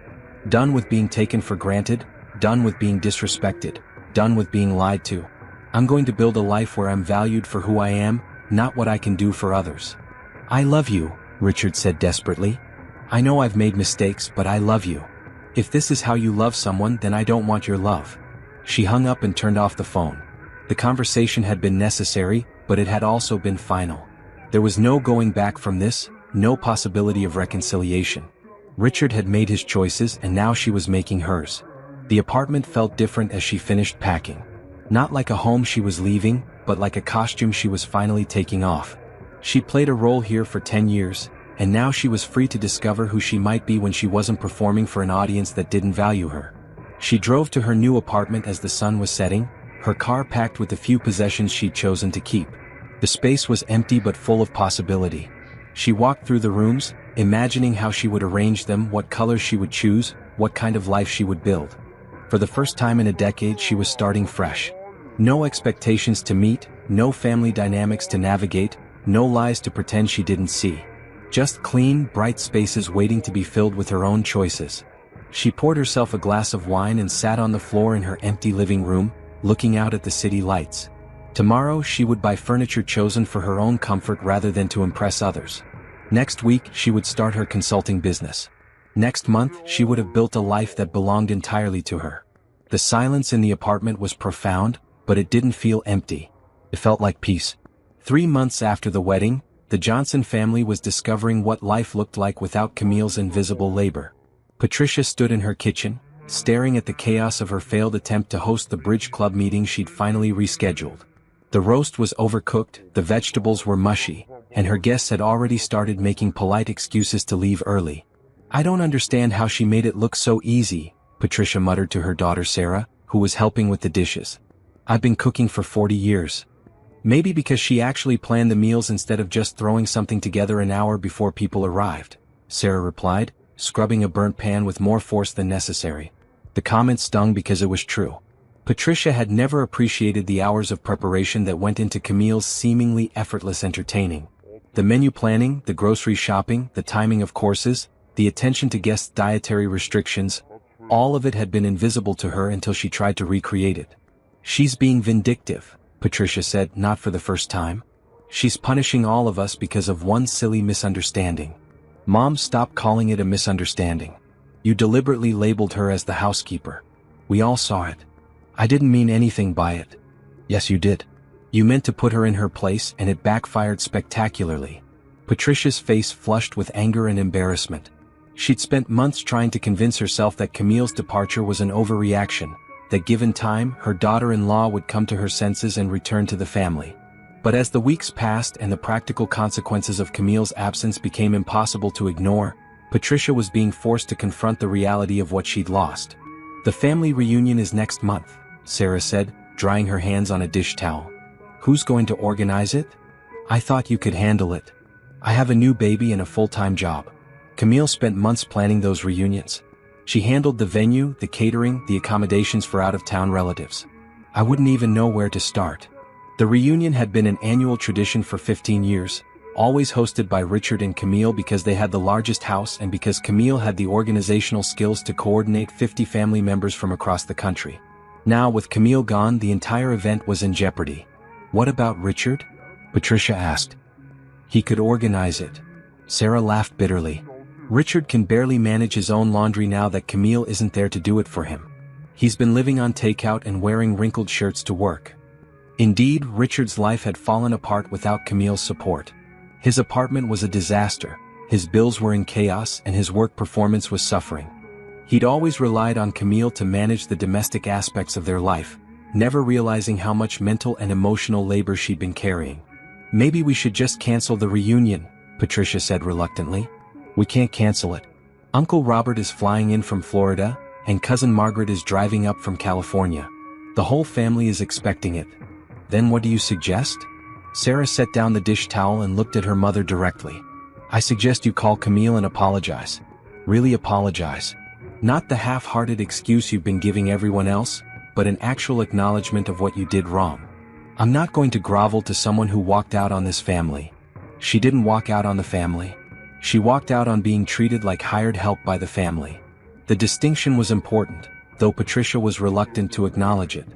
Done with being taken for granted, done with being disrespected, done with being lied to. I'm going to build a life where I'm valued for who I am, not what I can do for others. I love you, Richard said desperately. I know I've made mistakes, but I love you. If this is how you love someone, then I don't want your love. She hung up and turned off the phone. The conversation had been necessary, but it had also been final. There was no going back from this, no possibility of reconciliation. Richard had made his choices and now she was making hers. The apartment felt different as she finished packing. Not like a home she was leaving, but like a costume she was finally taking off. She played a role here for 10 years, and now she was free to discover who she might be when she wasn't performing for an audience that didn't value her. She drove to her new apartment as the sun was setting, her car packed with the few possessions she'd chosen to keep. The space was empty but full of possibility. She walked through the rooms, imagining how she would arrange them, what colors she would choose, what kind of life she would build. For the first time in a decade, she was starting fresh. No expectations to meet, no family dynamics to navigate, no lies to pretend she didn't see. Just clean, bright spaces waiting to be filled with her own choices. She poured herself a glass of wine and sat on the floor in her empty living room, looking out at the city lights. Tomorrow she would buy furniture chosen for her own comfort rather than to impress others. Next week she would start her consulting business. Next month she would have built a life that belonged entirely to her. The silence in the apartment was profound, but it didn't feel empty. It felt like peace. 3 months after the wedding, the Johnson family was discovering what life looked like without Camille's invisible labor. Patricia stood in her kitchen, staring at the chaos of her failed attempt to host the bridge club meeting she'd finally rescheduled. The roast was overcooked, the vegetables were mushy, and her guests had already started making polite excuses to leave early. I don't understand how she made it look so easy, Patricia muttered to her daughter Sarah, who was helping with the dishes. I've been cooking for 40 years. Maybe because she actually planned the meals instead of just throwing something together an hour before people arrived, Sarah replied, scrubbing a burnt pan with more force than necessary. The comment stung because it was true. Patricia had never appreciated the hours of preparation that went into Camille's seemingly effortless entertaining. The menu planning, the grocery shopping, the timing of courses, the attention to guests' dietary restrictions, all of it had been invisible to her until she tried to recreate it. She's being vindictive, Patricia said, not for the first time. She's punishing all of us because of one silly misunderstanding. Mom, stop calling it a misunderstanding. You deliberately labeled her as the housekeeper. We all saw it. I didn't mean anything by it. Yes, you did. You meant to put her in her place and it backfired spectacularly. Patricia's face flushed with anger and embarrassment. She'd spent months trying to convince herself that Camille's departure was an overreaction, that given time, her daughter-in-law would come to her senses and return to the family. But as the weeks passed and the practical consequences of Camille's absence became impossible to ignore, Patricia was being forced to confront the reality of what she'd lost. The family reunion is next month, Sarah said, drying her hands on a dish towel. Who's going to organize it? I thought you could handle it. I have a new baby and a full-time job. Camille spent months planning those reunions. She handled the venue, the catering, the accommodations for out-of-town relatives. I wouldn't even know where to start. The reunion had been an annual tradition for 15 years, always hosted by Richard and Camille because they had the largest house and because Camille had the organizational skills to coordinate 50 family members from across the country. Now, with Camille gone, the entire event was in jeopardy. What about Richard? Patricia asked. He could organize it. Sarah laughed bitterly. Richard can barely manage his own laundry now that Camille isn't there to do it for him. He's been living on takeout and wearing wrinkled shirts to work. Indeed, Richard's life had fallen apart without Camille's support. His apartment was a disaster, his bills were in chaos, and his work performance was suffering. He'd always relied on Camille to manage the domestic aspects of their life, never realizing how much mental and emotional labor she'd been carrying. Maybe we should just cancel the reunion, Patricia said reluctantly. We can't cancel it. Uncle Robert is flying in from Florida, and Cousin Margaret is driving up from California. The whole family is expecting it. Then what do you suggest? Sarah set down the dish towel and looked at her mother directly. I suggest you call Camille and apologize. Really apologize. Not the half-hearted excuse you've been giving everyone else, but an actual acknowledgement of what you did wrong. I'm not going to grovel to someone who walked out on this family. She didn't walk out on the family. She walked out on being treated like hired help by the family. The distinction was important, though Patricia was reluctant to acknowledge it.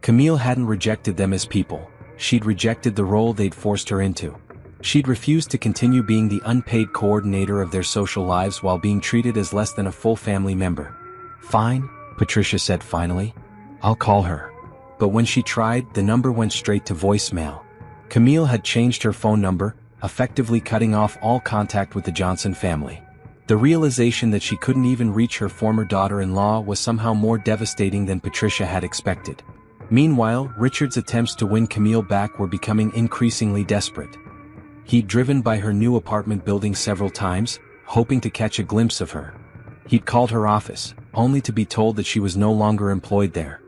Camille hadn't rejected them as people. She'd rejected the role they'd forced her into. She'd refused to continue being the unpaid coordinator of their social lives while being treated as less than a full family member. "Fine," Patricia said finally. "I'll call her." But when she tried, the number went straight to voicemail. Camille had changed her phone number, effectively cutting off all contact with the Johnson family. The realization that she couldn't even reach her former daughter-in-law was somehow more devastating than Patricia had expected. Meanwhile, Richard's attempts to win Camille back were becoming increasingly desperate. He'd driven by her new apartment building several times, hoping to catch a glimpse of her. He'd called her office, only to be told that she was no longer employed there.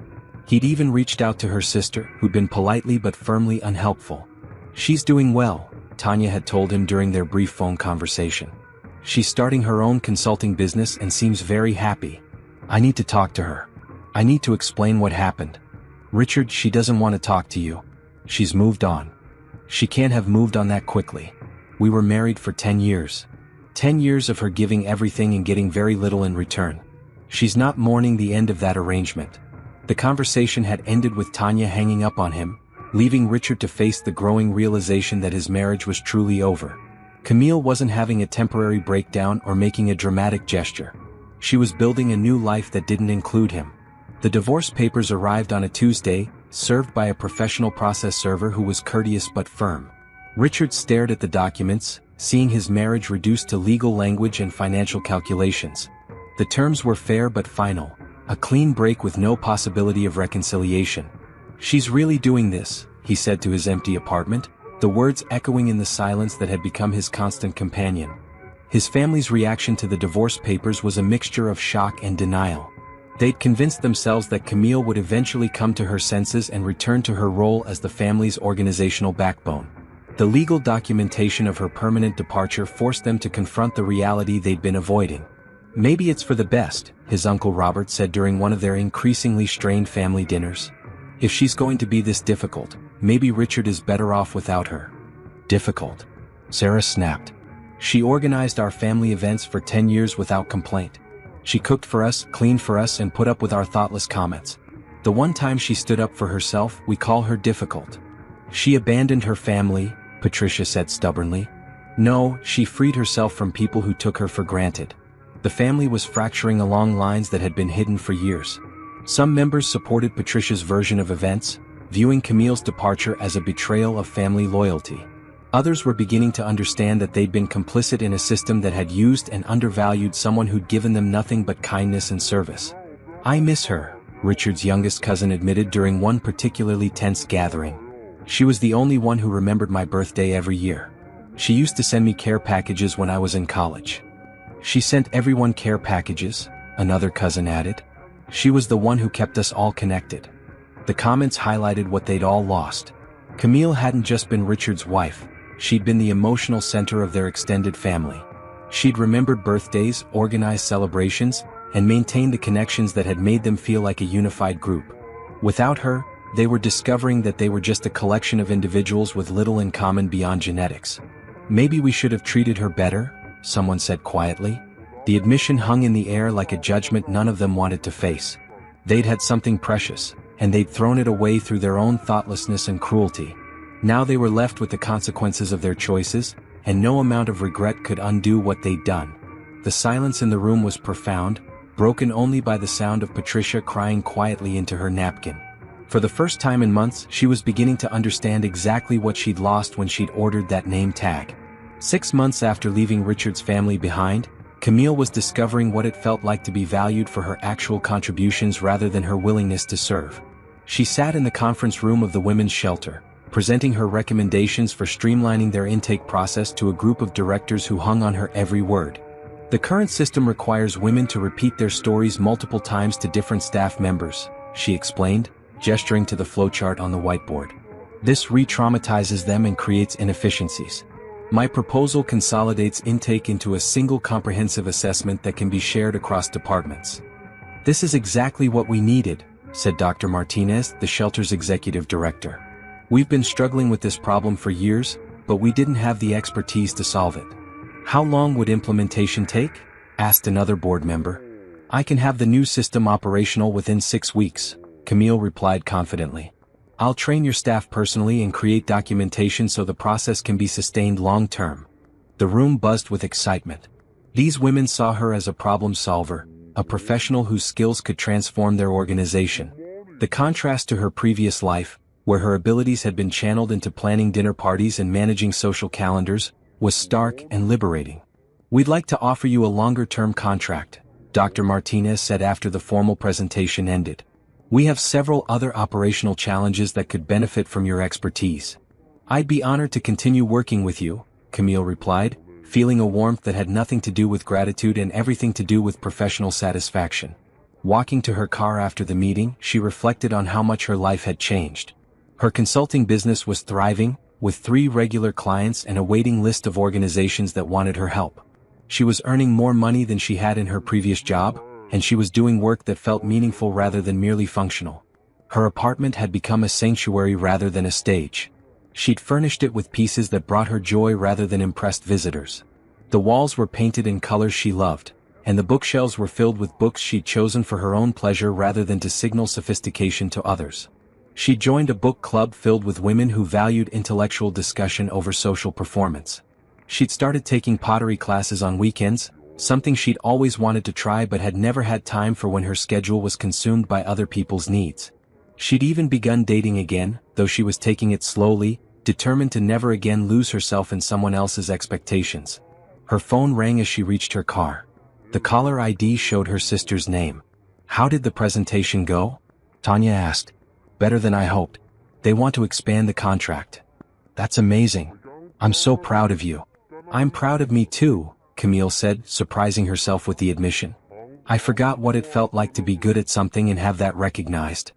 He'd even reached out to her sister, who'd been politely but firmly unhelpful. "She's doing well," Tanya had told him during their brief phone conversation. "She's starting her own consulting business and seems very happy. I need to talk to her. I need to explain what happened. Richard, she doesn't want to talk to you. She's moved on." She can't have moved on that quickly. We were married for 10 years. 10 years of her giving everything and getting very little in return. She's not mourning the end of that arrangement. The conversation had ended with Tanya hanging up on him, leaving Richard to face the growing realization that his marriage was truly over. Camille wasn't having a temporary breakdown or making a dramatic gesture. She was building a new life that didn't include him. The divorce papers arrived on a Tuesday, served by a professional process server who was courteous but firm. Richard stared at the documents, seeing his marriage reduced to legal language and financial calculations. The terms were fair but final, a clean break with no possibility of reconciliation. "She's really doing this," he said to his empty apartment, the words echoing in the silence that had become his constant companion. His family's reaction to the divorce papers was a mixture of shock and denial. They'd convinced themselves that Camille would eventually come to her senses and return to her role as the family's organizational backbone. The legal documentation of her permanent departure forced them to confront the reality they'd been avoiding. "Maybe it's for the best," his uncle Robert said during one of their increasingly strained family dinners. "If she's going to be this difficult, maybe Richard is better off without her." "Difficult?" Sarah snapped. "She organized our family events for 10 years without complaint. She cooked for us, cleaned for us, and put up with our thoughtless comments. The one time she stood up for herself, we call her difficult." "She abandoned her family," Patricia said stubbornly. "No, she freed herself from people who took her for granted." The family was fracturing along lines that had been hidden for years. Some members supported Patricia's version of events, viewing Camille's departure as a betrayal of family loyalty. Others were beginning to understand that they'd been complicit in a system that had used and undervalued someone who'd given them nothing but kindness and service. "I miss her," Richard's youngest cousin admitted during one particularly tense gathering. "She was the only one who remembered my birthday every year. She used to send me care packages when I was in college." "She sent everyone care packages," another cousin added. "She was the one who kept us all connected." The comments highlighted what they'd all lost. Camille hadn't just been Richard's wife. She'd been the emotional center of their extended family. She'd remembered birthdays, organized celebrations, and maintained the connections that had made them feel like a unified group. Without her, they were discovering that they were just a collection of individuals with little in common beyond genetics. "Maybe we should have treated her better," someone said quietly. The admission hung in the air like a judgment none of them wanted to face. They'd had something precious, and they'd thrown it away through their own thoughtlessness and cruelty. Now they were left with the consequences of their choices, and no amount of regret could undo what they'd done. The silence in the room was profound, broken only by the sound of Patricia crying quietly into her napkin. For the first time in months, she was beginning to understand exactly what she'd lost when she'd ordered that name tag. 6 months after leaving Richard's family behind, Camille was discovering what it felt like to be valued for her actual contributions rather than her willingness to serve. She sat in the conference room of the women's shelter, presenting her recommendations for streamlining their intake process to a group of directors who hung on her every word. "The current system requires women to repeat their stories multiple times to different staff members," she explained, gesturing to the flowchart on the whiteboard. "This re-traumatizes them and creates inefficiencies. My proposal consolidates intake into a single comprehensive assessment that can be shared across departments." "This is exactly what we needed," said Dr. Martinez, the shelter's executive director. "We've been struggling with this problem for years, but we didn't have the expertise to solve it." "How long would implementation take?" asked another board member. "I can have the new system operational within 6 weeks," Camille replied confidently. I'll train your staff personally and create documentation so the process can be sustained long-term. The room buzzed with excitement. These women saw her as a problem solver, a professional whose skills could transform their organization. The contrast to her previous life, where her abilities had been channeled into planning dinner parties and managing social calendars, was stark and liberating. We'd like to offer you a longer-term contract, Dr. Martinez said after the formal presentation ended. We have several other operational challenges that could benefit from your expertise. I'd be honored to continue working with you, Camille replied, feeling a warmth that had nothing to do with gratitude and everything to do with professional satisfaction. Walking to her car after the meeting, she reflected on how much her life had changed. Her consulting business was thriving, with 3 regular clients and a waiting list of organizations that wanted her help. She was earning more money than she had in her previous job, and she was doing work that felt meaningful rather than merely functional. Her apartment had become a sanctuary rather than a stage. She'd furnished it with pieces that brought her joy rather than impressed visitors. The walls were painted in colors she loved, and the bookshelves were filled with books she'd chosen for her own pleasure rather than to signal sophistication to others. She joined a book club filled with women who valued intellectual discussion over social performance. She'd started taking pottery classes on weekends, something she'd always wanted to try but had never had time for when her schedule was consumed by other people's needs. She'd even begun dating again, though she was taking it slowly, determined to never again lose herself in someone else's expectations. Her phone rang as she reached her car. The caller ID showed her sister's name. "How did the presentation go?" Tanya asked. "Better than I hoped. They want to expand the contract." "That's amazing. I'm so proud of you." "I'm proud of me too," Camille said, surprising herself with the admission. "I forgot what it felt like to be good at something and have that recognized."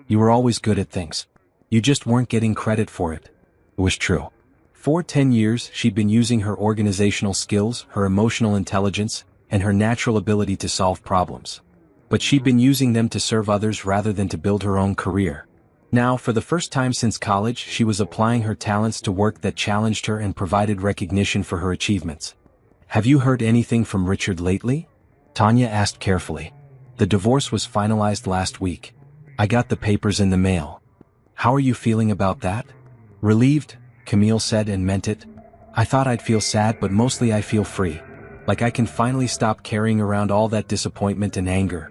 "You were always good at things. You just weren't getting credit for it." It was true. For 10 years, she'd been using her organizational skills, her emotional intelligence, and her natural ability to solve problems. But she'd been using them to serve others rather than to build her own career. Now, for the first time since college, she was applying her talents to work that challenged her and provided recognition for her achievements. "Have you heard anything from Richard lately?" Tanya asked carefully. "The divorce was finalized last week. I got the papers in the mail." "How are you feeling about that?" "Relieved," Camille said, and meant it. "I thought I'd feel sad, but mostly I feel free. Like I can finally stop carrying around all that disappointment and anger."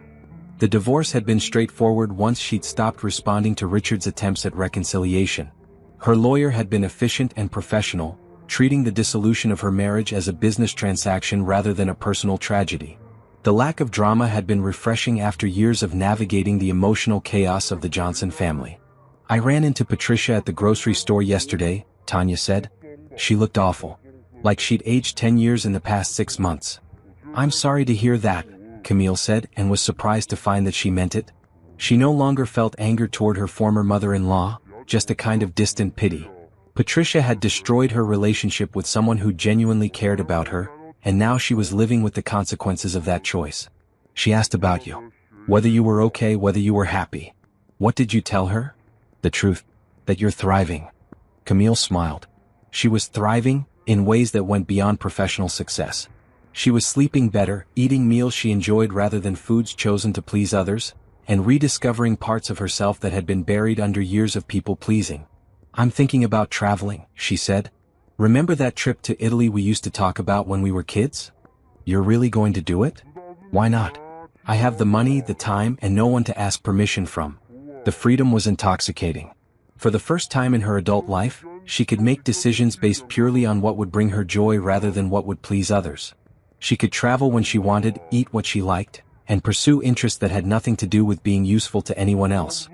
The divorce had been straightforward once she'd stopped responding to Richard's attempts at reconciliation. Her lawyer had been efficient and professional, treating the dissolution of her marriage as a business transaction rather than a personal tragedy. The lack of drama had been refreshing after years of navigating the emotional chaos of the Johnson family. "I ran into Patricia at the grocery store yesterday," Tanya said. "She looked awful. Like she'd aged 10 years in the past 6 months." "I'm sorry to hear that," Camille said, and was surprised to find that she meant it. She no longer felt anger toward her former mother-in-law, just a kind of distant pity. Patricia had destroyed her relationship with someone who genuinely cared about her, and now she was living with the consequences of that choice. "She asked about you. Whether you were okay, whether you were happy." "What did you tell her?" "The truth. That you're thriving." Camille smiled. She was thriving, in ways that went beyond professional success. She was sleeping better, eating meals she enjoyed rather than foods chosen to please others, and rediscovering parts of herself that had been buried under years of people-pleasing. "I'm thinking about traveling," she said. "Remember that trip to Italy we used to talk about when we were kids? You're really going to do it?" "Why not? I have the money, the time, and no one to ask permission from." The freedom was intoxicating. For the first time in her adult life, she could make decisions based purely on what would bring her joy rather than what would please others. She could travel when she wanted, eat what she liked, and pursue interests that had nothing to do with being useful to anyone else.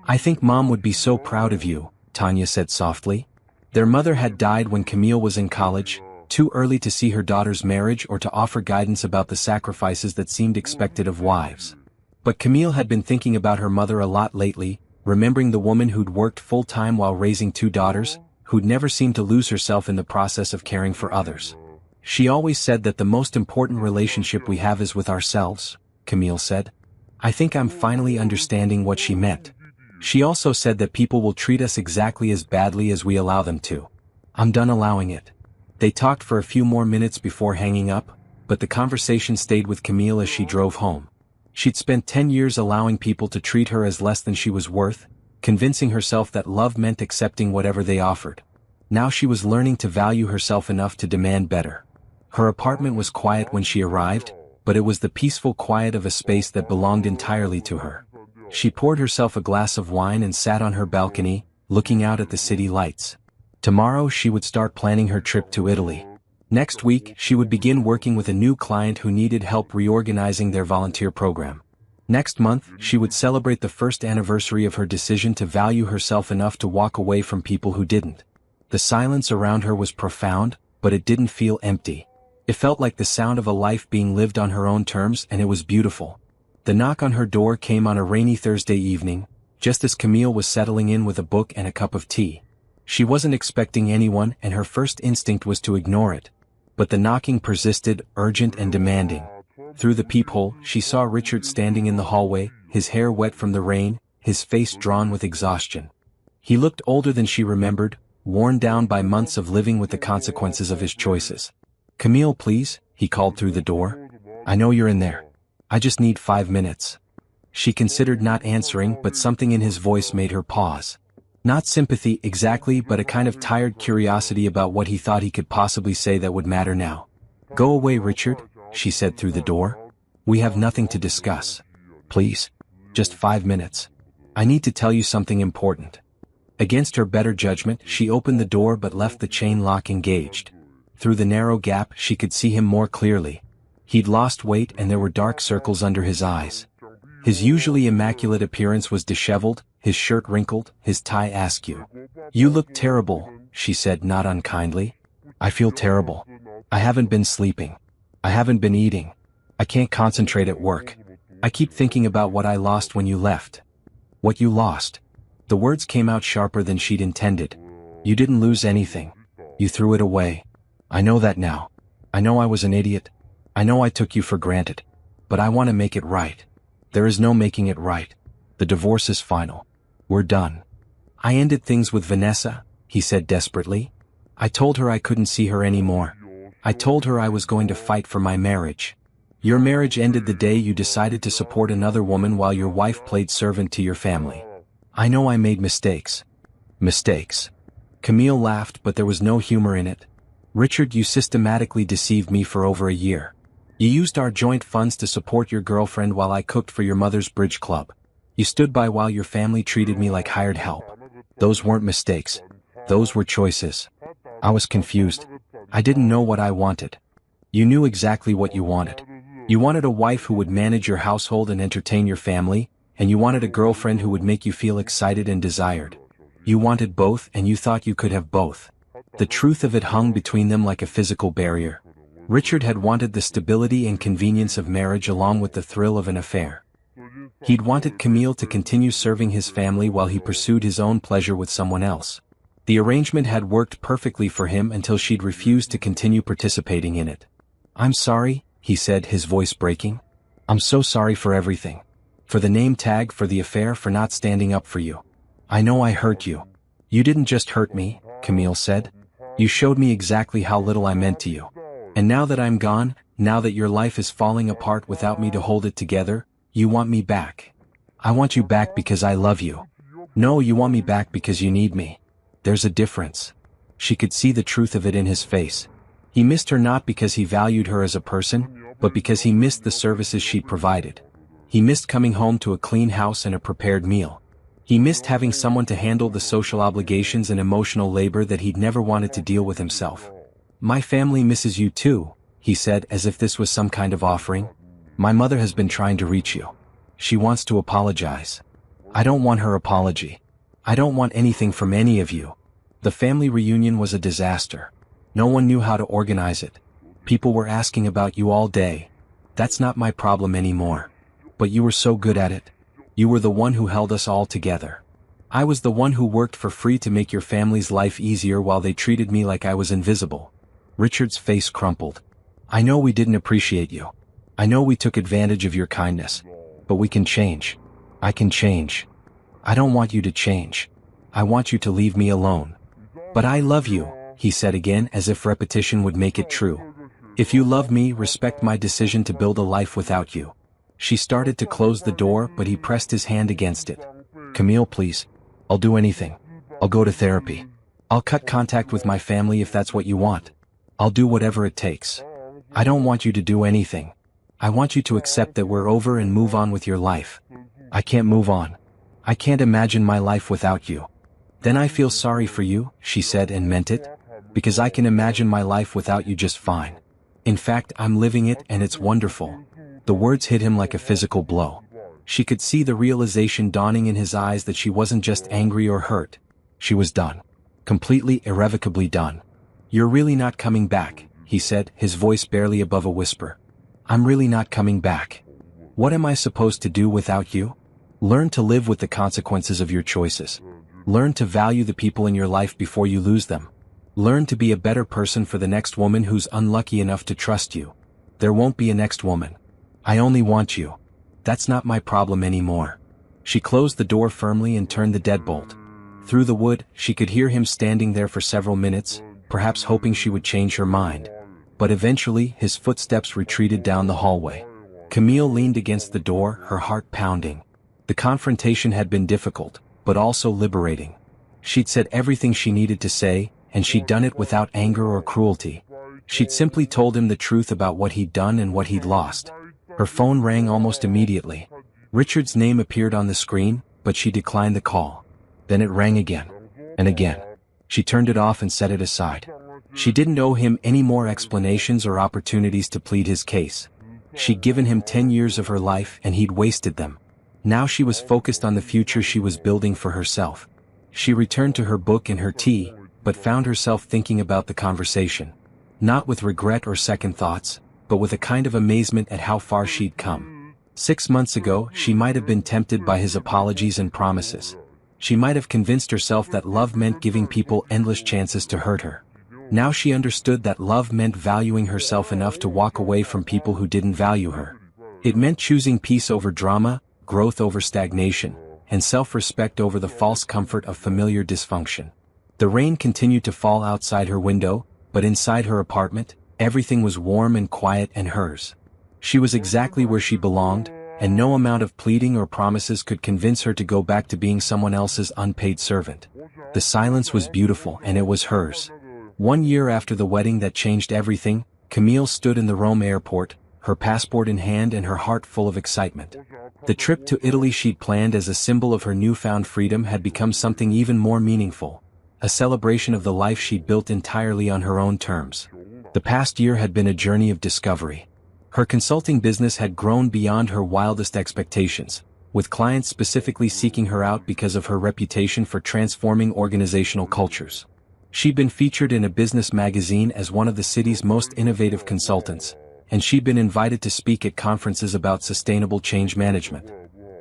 "I think Mom would be so proud of you," Tanya said softly. Their mother had died when Camille was in college, too early to see her daughter's marriage or to offer guidance about the sacrifices that seemed expected of wives. But Camille had been thinking about her mother a lot lately, remembering the woman who'd worked full-time while raising 2 daughters, who'd never seemed to lose herself in the process of caring for others. "She always said that the most important relationship we have is with ourselves," Camille said. "I think I'm finally understanding what she meant." She also said that people will treat us exactly as badly as we allow them to. "I'm done allowing it." They talked for a few more minutes before hanging up, but the conversation stayed with Camille as she drove home. She'd spent 10 years allowing people to treat her as less than she was worth, convincing herself that love meant accepting whatever they offered. Now she was learning to value herself enough to demand better. Her apartment was quiet when she arrived, but it was the peaceful quiet of a space that belonged entirely to her. She poured herself a glass of wine and sat on her balcony, looking out at the city lights. Tomorrow she would start planning her trip to Italy. Next week, she would begin working with a new client who needed help reorganizing their volunteer program. Next month, she would celebrate the first anniversary of her decision to value herself enough to walk away from people who didn't. The silence around her was profound, but it didn't feel empty. It felt like the sound of a life being lived on her own terms, and it was beautiful. The knock on her door came on a rainy Thursday evening, just as Camille was settling in with a book and a cup of tea. She wasn't expecting anyone, and her first instinct was to ignore it. But the knocking persisted, urgent and demanding. Through the peephole, she saw Richard standing in the hallway, his hair wet from the rain, his face drawn with exhaustion. He looked older than she remembered, worn down by months of living with the consequences of his choices. "Camille, please," he called through the door. "I know you're in there. I just need 5 minutes." She considered not answering, but something in his voice made her pause. Not sympathy exactly, but a kind of tired curiosity about what he thought he could possibly say that would matter now. "Go away, Richard," she said through the door. "We have nothing to discuss. Please. Just 5 minutes. I need to tell you something important." Against her better judgment, she opened the door but left the chain lock engaged. Through the narrow gap, she could see him more clearly. He'd lost weight and there were dark circles under his eyes. His usually immaculate appearance was disheveled, his shirt wrinkled, his tie askew. "You look terrible," she said not unkindly. "I feel terrible. I haven't been sleeping. I haven't been eating. I can't concentrate at work. I keep thinking about what I lost when you left." "What you lost?" The words came out sharper than she'd intended. "You didn't lose anything. You threw it away. I know that now. I know I was an idiot. I know I took you for granted. But I want to make it right. There is no making it right. The divorce is final. We're done." "I ended things with Vanessa," he said desperately. "I told her I couldn't see her anymore. I told her I was going to fight for my marriage. Your marriage ended the day you decided to support another woman while your wife played servant to your family. I know I made mistakes." "Mistakes?" Camille laughed, but there was no humor in it. "Richard, you systematically deceived me for over a year. You used our joint funds to support your girlfriend while I cooked for your mother's bridge club. You stood by while your family treated me like hired help. Those weren't mistakes. Those were choices. I was confused. I didn't know what I wanted. You knew exactly what you wanted. You wanted a wife who would manage your household and entertain your family, and you wanted a girlfriend who would make you feel excited and desired. You wanted both, and you thought you could have both. The truth of it hung between them like a physical barrier. Richard had wanted the stability and convenience of marriage along with the thrill of an affair. He'd wanted Camille to continue serving his family while he pursued his own pleasure with someone else. The arrangement had worked perfectly for him until she'd refused to continue participating in it. "I'm sorry," he said, his voice breaking. "I'm so sorry for everything. For the name tag, for the affair, for not standing up for you. I know I hurt you." "You didn't just hurt me," Camille said. "You showed me exactly how little I meant to you. And now that I'm gone, now that your life is falling apart without me to hold it together, you want me back. I want you back because I love you. No, you want me back because you need me. There's a difference." She could see the truth of it in his face. He missed her not because he valued her as a person, but because he missed the services she'd provided. He missed coming home to a clean house and a prepared meal. He missed having someone to handle the social obligations and emotional labor that he'd never wanted to deal with himself. "My family misses you too," he said as if this was some kind of offering. "My mother has been trying to reach you. She wants to apologize." "I don't want her apology. I don't want anything from any of you. The family reunion was a disaster. No one knew how to organize it. People were asking about you all day. That's not my problem anymore. But you were so good at it. You were the one who held us all together. I was the one who worked for free to make your family's life easier while they treated me like I was invisible." Richard's face crumpled. "I know we didn't appreciate you. I know we took advantage of your kindness. But we can change. I can change. I don't want you to change. I want you to leave me alone." "But I love you," he said again as if repetition would make it true. "If you love me, respect my decision to build a life without you." She started to close the door, but he pressed his hand against it. "Camille, please. I'll do anything. I'll go to therapy. I'll cut contact with my family if that's what you want. I'll do whatever it takes. I don't want you to do anything. I want you to accept that we're over and move on with your life. I can't move on. I can't imagine my life without you. Then I feel sorry for you, she said and meant it, because I can imagine my life without you just fine. In fact, I'm living it and it's wonderful. The words hit him like a physical blow. She could see the realization dawning in his eyes that she wasn't just angry or hurt. She was done. Completely, irrevocably done. You're really not coming back, he said, his voice barely above a whisper. I'm really not coming back. What am I supposed to do without you? Learn to live with the consequences of your choices. Learn to value the people in your life before you lose them. Learn to be a better person for the next woman who's unlucky enough to trust you. There won't be a next woman. I only want you. That's not my problem anymore. She closed the door firmly and turned the deadbolt. Through the wood, she could hear him standing there for several minutes, perhaps hoping she would change her mind. But eventually, his footsteps retreated down the hallway. Camille leaned against the door, her heart pounding. The confrontation had been difficult, but also liberating. She'd said everything she needed to say, and she'd done it without anger or cruelty. She'd simply told him the truth about what he'd done and what he'd lost. Her phone rang almost immediately. Richard's name appeared on the screen, but she declined the call. Then it rang again. And again. She turned it off and set it aside. She didn't owe him any more explanations or opportunities to plead his case. She'd given him 10 years of her life and he'd wasted them. Now she was focused on the future she was building for herself. She returned to her book and her tea, but found herself thinking about the conversation. Not with regret or second thoughts, but with a kind of amazement at how far she'd come. 6 months ago, she might have been tempted by his apologies and promises. She might have convinced herself that love meant giving people endless chances to hurt her. Now she understood that love meant valuing herself enough to walk away from people who didn't value her. It meant choosing peace over drama, growth over stagnation, and self-respect over the false comfort of familiar dysfunction. The rain continued to fall outside her window, but inside her apartment, everything was warm and quiet and hers. She was exactly where she belonged, and no amount of pleading or promises could convince her to go back to being someone else's unpaid servant. The silence was beautiful and it was hers. 1 year after the wedding that changed everything, Camille stood in the Rome airport, her passport in hand and her heart full of excitement. The trip to Italy she'd planned as a symbol of her newfound freedom had become something even more meaningful, a celebration of the life she'd built entirely on her own terms. The past year had been a journey of discovery. Her consulting business had grown beyond her wildest expectations, with clients specifically seeking her out because of her reputation for transforming organizational cultures. She'd been featured in a business magazine as one of the city's most innovative consultants, and she'd been invited to speak at conferences about sustainable change management.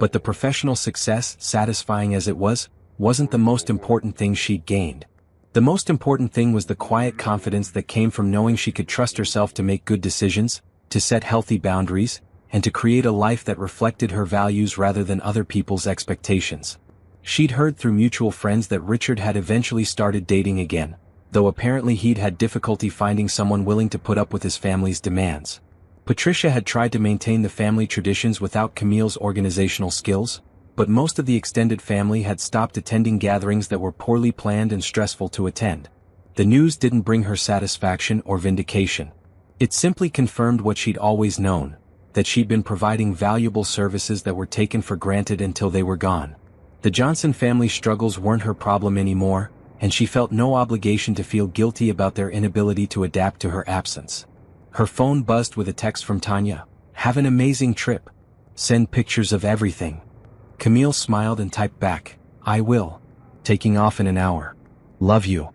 But the professional success, satisfying as it was, wasn't the most important thing she'd gained. The most important thing was the quiet confidence that came from knowing she could trust herself to make good decisions, to set healthy boundaries, and to create a life that reflected her values rather than other people's expectations. She'd heard through mutual friends that Richard had eventually started dating again, though apparently he'd had difficulty finding someone willing to put up with his family's demands. Patricia had tried to maintain the family traditions without Camille's organizational skills, but most of the extended family had stopped attending gatherings that were poorly planned and stressful to attend. The news didn't bring her satisfaction or vindication. It simply confirmed what she'd always known, that she'd been providing valuable services that were taken for granted until they were gone. The Johnson family's struggles weren't her problem anymore, and she felt no obligation to feel guilty about their inability to adapt to her absence. Her phone buzzed with a text from Tanya. "Have an amazing trip. Send pictures of everything." Camille smiled and typed back, "I will. Taking off in an hour. Love you."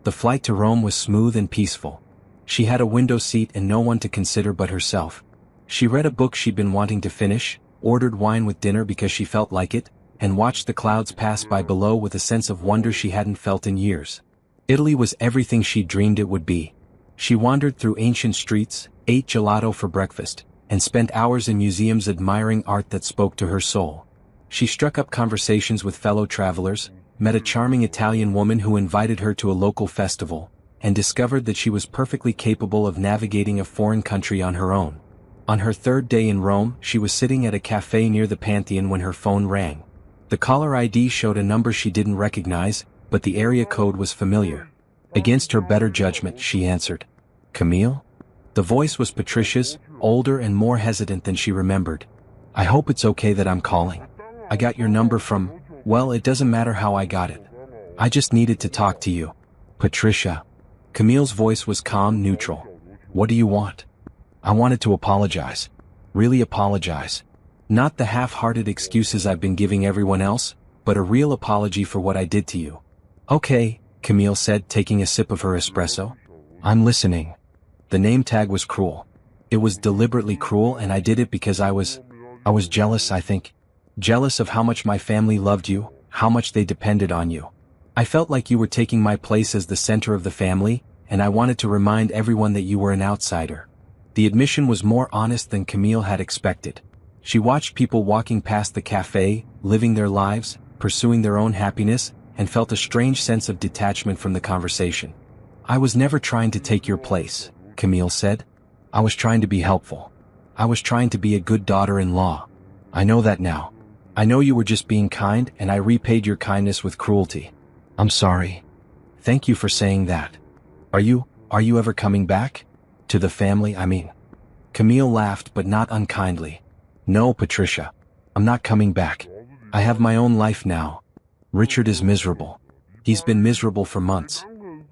The flight to Rome was smooth and peaceful. She had a window seat and no one to consider but herself. She read a book she'd been wanting to finish, ordered wine with dinner because she felt like it, and watched the clouds pass by below with a sense of wonder she hadn't felt in years. Italy was everything she'd dreamed it would be. She wandered through ancient streets, ate gelato for breakfast, and spent hours in museums admiring art that spoke to her soul. She struck up conversations with fellow travelers, met a charming Italian woman who invited her to a local festival, and discovered that she was perfectly capable of navigating a foreign country on her own. On her third day in Rome, she was sitting at a cafe near the Pantheon when her phone rang. The caller ID showed a number she didn't recognize, but the area code was familiar. Against her better judgment, she answered. Camille? The voice was Patricia's, older and more hesitant than she remembered. I hope it's okay that I'm calling. I got your number from, well, it doesn't matter how I got it. I just needed to talk to you. Patricia. Camille's voice was calm, neutral. What do you want? I wanted to apologize. Really apologize. Not the half-hearted excuses I've been giving everyone else, but a real apology for what I did to you. Okay, Camille said, taking a sip of her espresso. I'm listening. The name tag was cruel. It was deliberately cruel, and I did it because I was jealous, I think. Jealous of how much my family loved you, how much they depended on you. I felt like you were taking my place as the center of the family, and I wanted to remind everyone that you were an outsider. The admission was more honest than Camille had expected. She watched people walking past the cafe, living their lives, pursuing their own happiness, and felt a strange sense of detachment from the conversation. I was never trying to take your place, Camille said. I was trying to be helpful. I was trying to be a good daughter-in-law. I know that now. I know you were just being kind, and I repaid your kindness with cruelty. I'm sorry. Thank you for saying that. Are you ever coming back? To the family, I mean. Camille laughed, but not unkindly. No, Patricia. I'm not coming back. I have my own life now. Richard is miserable. He's been miserable for months.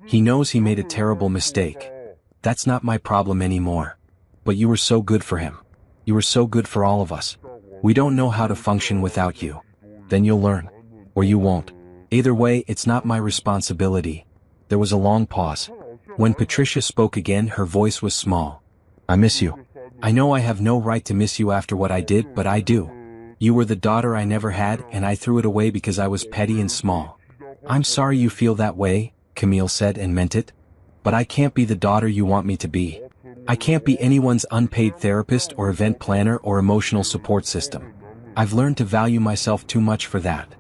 He knows he made a terrible mistake. That's not my problem anymore. But you were so good for him. You were so good for all of us. We don't know how to function without you. Then you'll learn. Or you won't. Either way, it's not my responsibility. There was a long pause. When Patricia spoke again, her voice was small. I miss you. I know I have no right to miss you after what I did, but I do. You were the daughter I never had, and I threw it away because I was petty and small. I'm sorry you feel that way, Camille said, and meant it. But I can't be the daughter you want me to be. I can't be anyone's unpaid therapist or event planner or emotional support system. I've learned to value myself too much for that.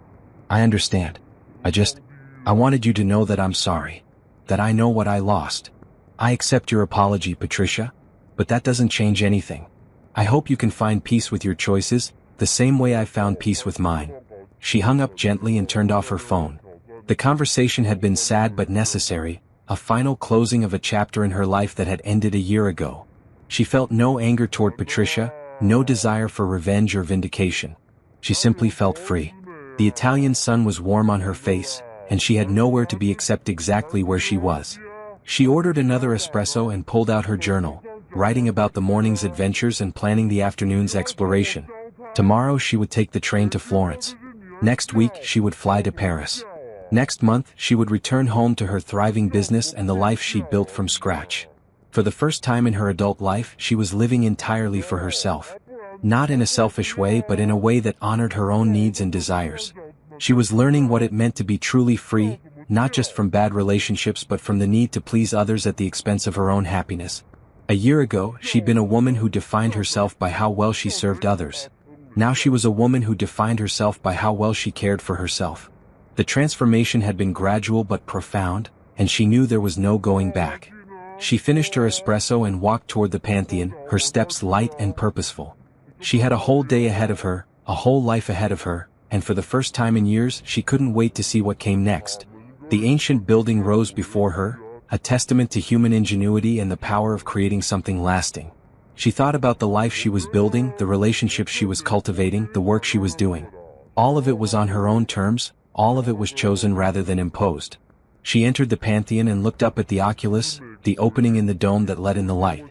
I understand. I wanted you to know that I'm sorry. That I know what I lost. I accept your apology, Patricia. But that doesn't change anything. I hope you can find peace with your choices, the same way I found peace with mine. She hung up gently and turned off her phone. The conversation had been sad but necessary, a final closing of a chapter in her life that had ended a year ago. She felt no anger toward Patricia, no desire for revenge or vindication. She simply felt free. The Italian sun was warm on her face, and she had nowhere to be except exactly where she was. She ordered another espresso and pulled out her journal, writing about the morning's adventures and planning the afternoon's exploration. Tomorrow she would take the train to Florence. Next week she would fly to Paris. Next month she would return home to her thriving business and the life she'd built from scratch. For the first time in her adult life, she was living entirely for herself. Not in a selfish way, but in a way that honored her own needs and desires. She was learning what it meant to be truly free, not just from bad relationships but from the need to please others at the expense of her own happiness. A year ago, she'd been a woman who defined herself by how well she served others. Now she was a woman who defined herself by how well she cared for herself. The transformation had been gradual but profound, and she knew there was no going back. She finished her espresso and walked toward the Pantheon, her steps light and purposeful. She had a whole day ahead of her, a whole life ahead of her, and for the first time in years she couldn't wait to see what came next. The ancient building rose before her, a testament to human ingenuity and the power of creating something lasting. She thought about the life she was building, the relationships she was cultivating, the work she was doing. All of it was on her own terms, all of it was chosen rather than imposed. She entered the Pantheon and looked up at the oculus, the opening in the dome that let in the light.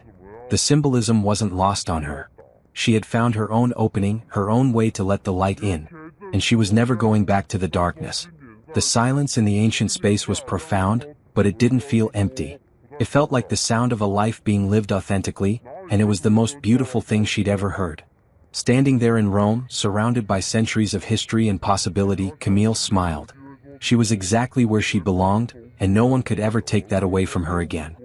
The symbolism wasn't lost on her. She had found her own opening, her own way to let the light in, and she was never going back to the darkness. The silence in the ancient space was profound, but it didn't feel empty. It felt like the sound of a life being lived authentically, and it was the most beautiful thing she'd ever heard. Standing there in Rome, surrounded by centuries of history and possibility, Camille smiled. She was exactly where she belonged, and no one could ever take that away from her again.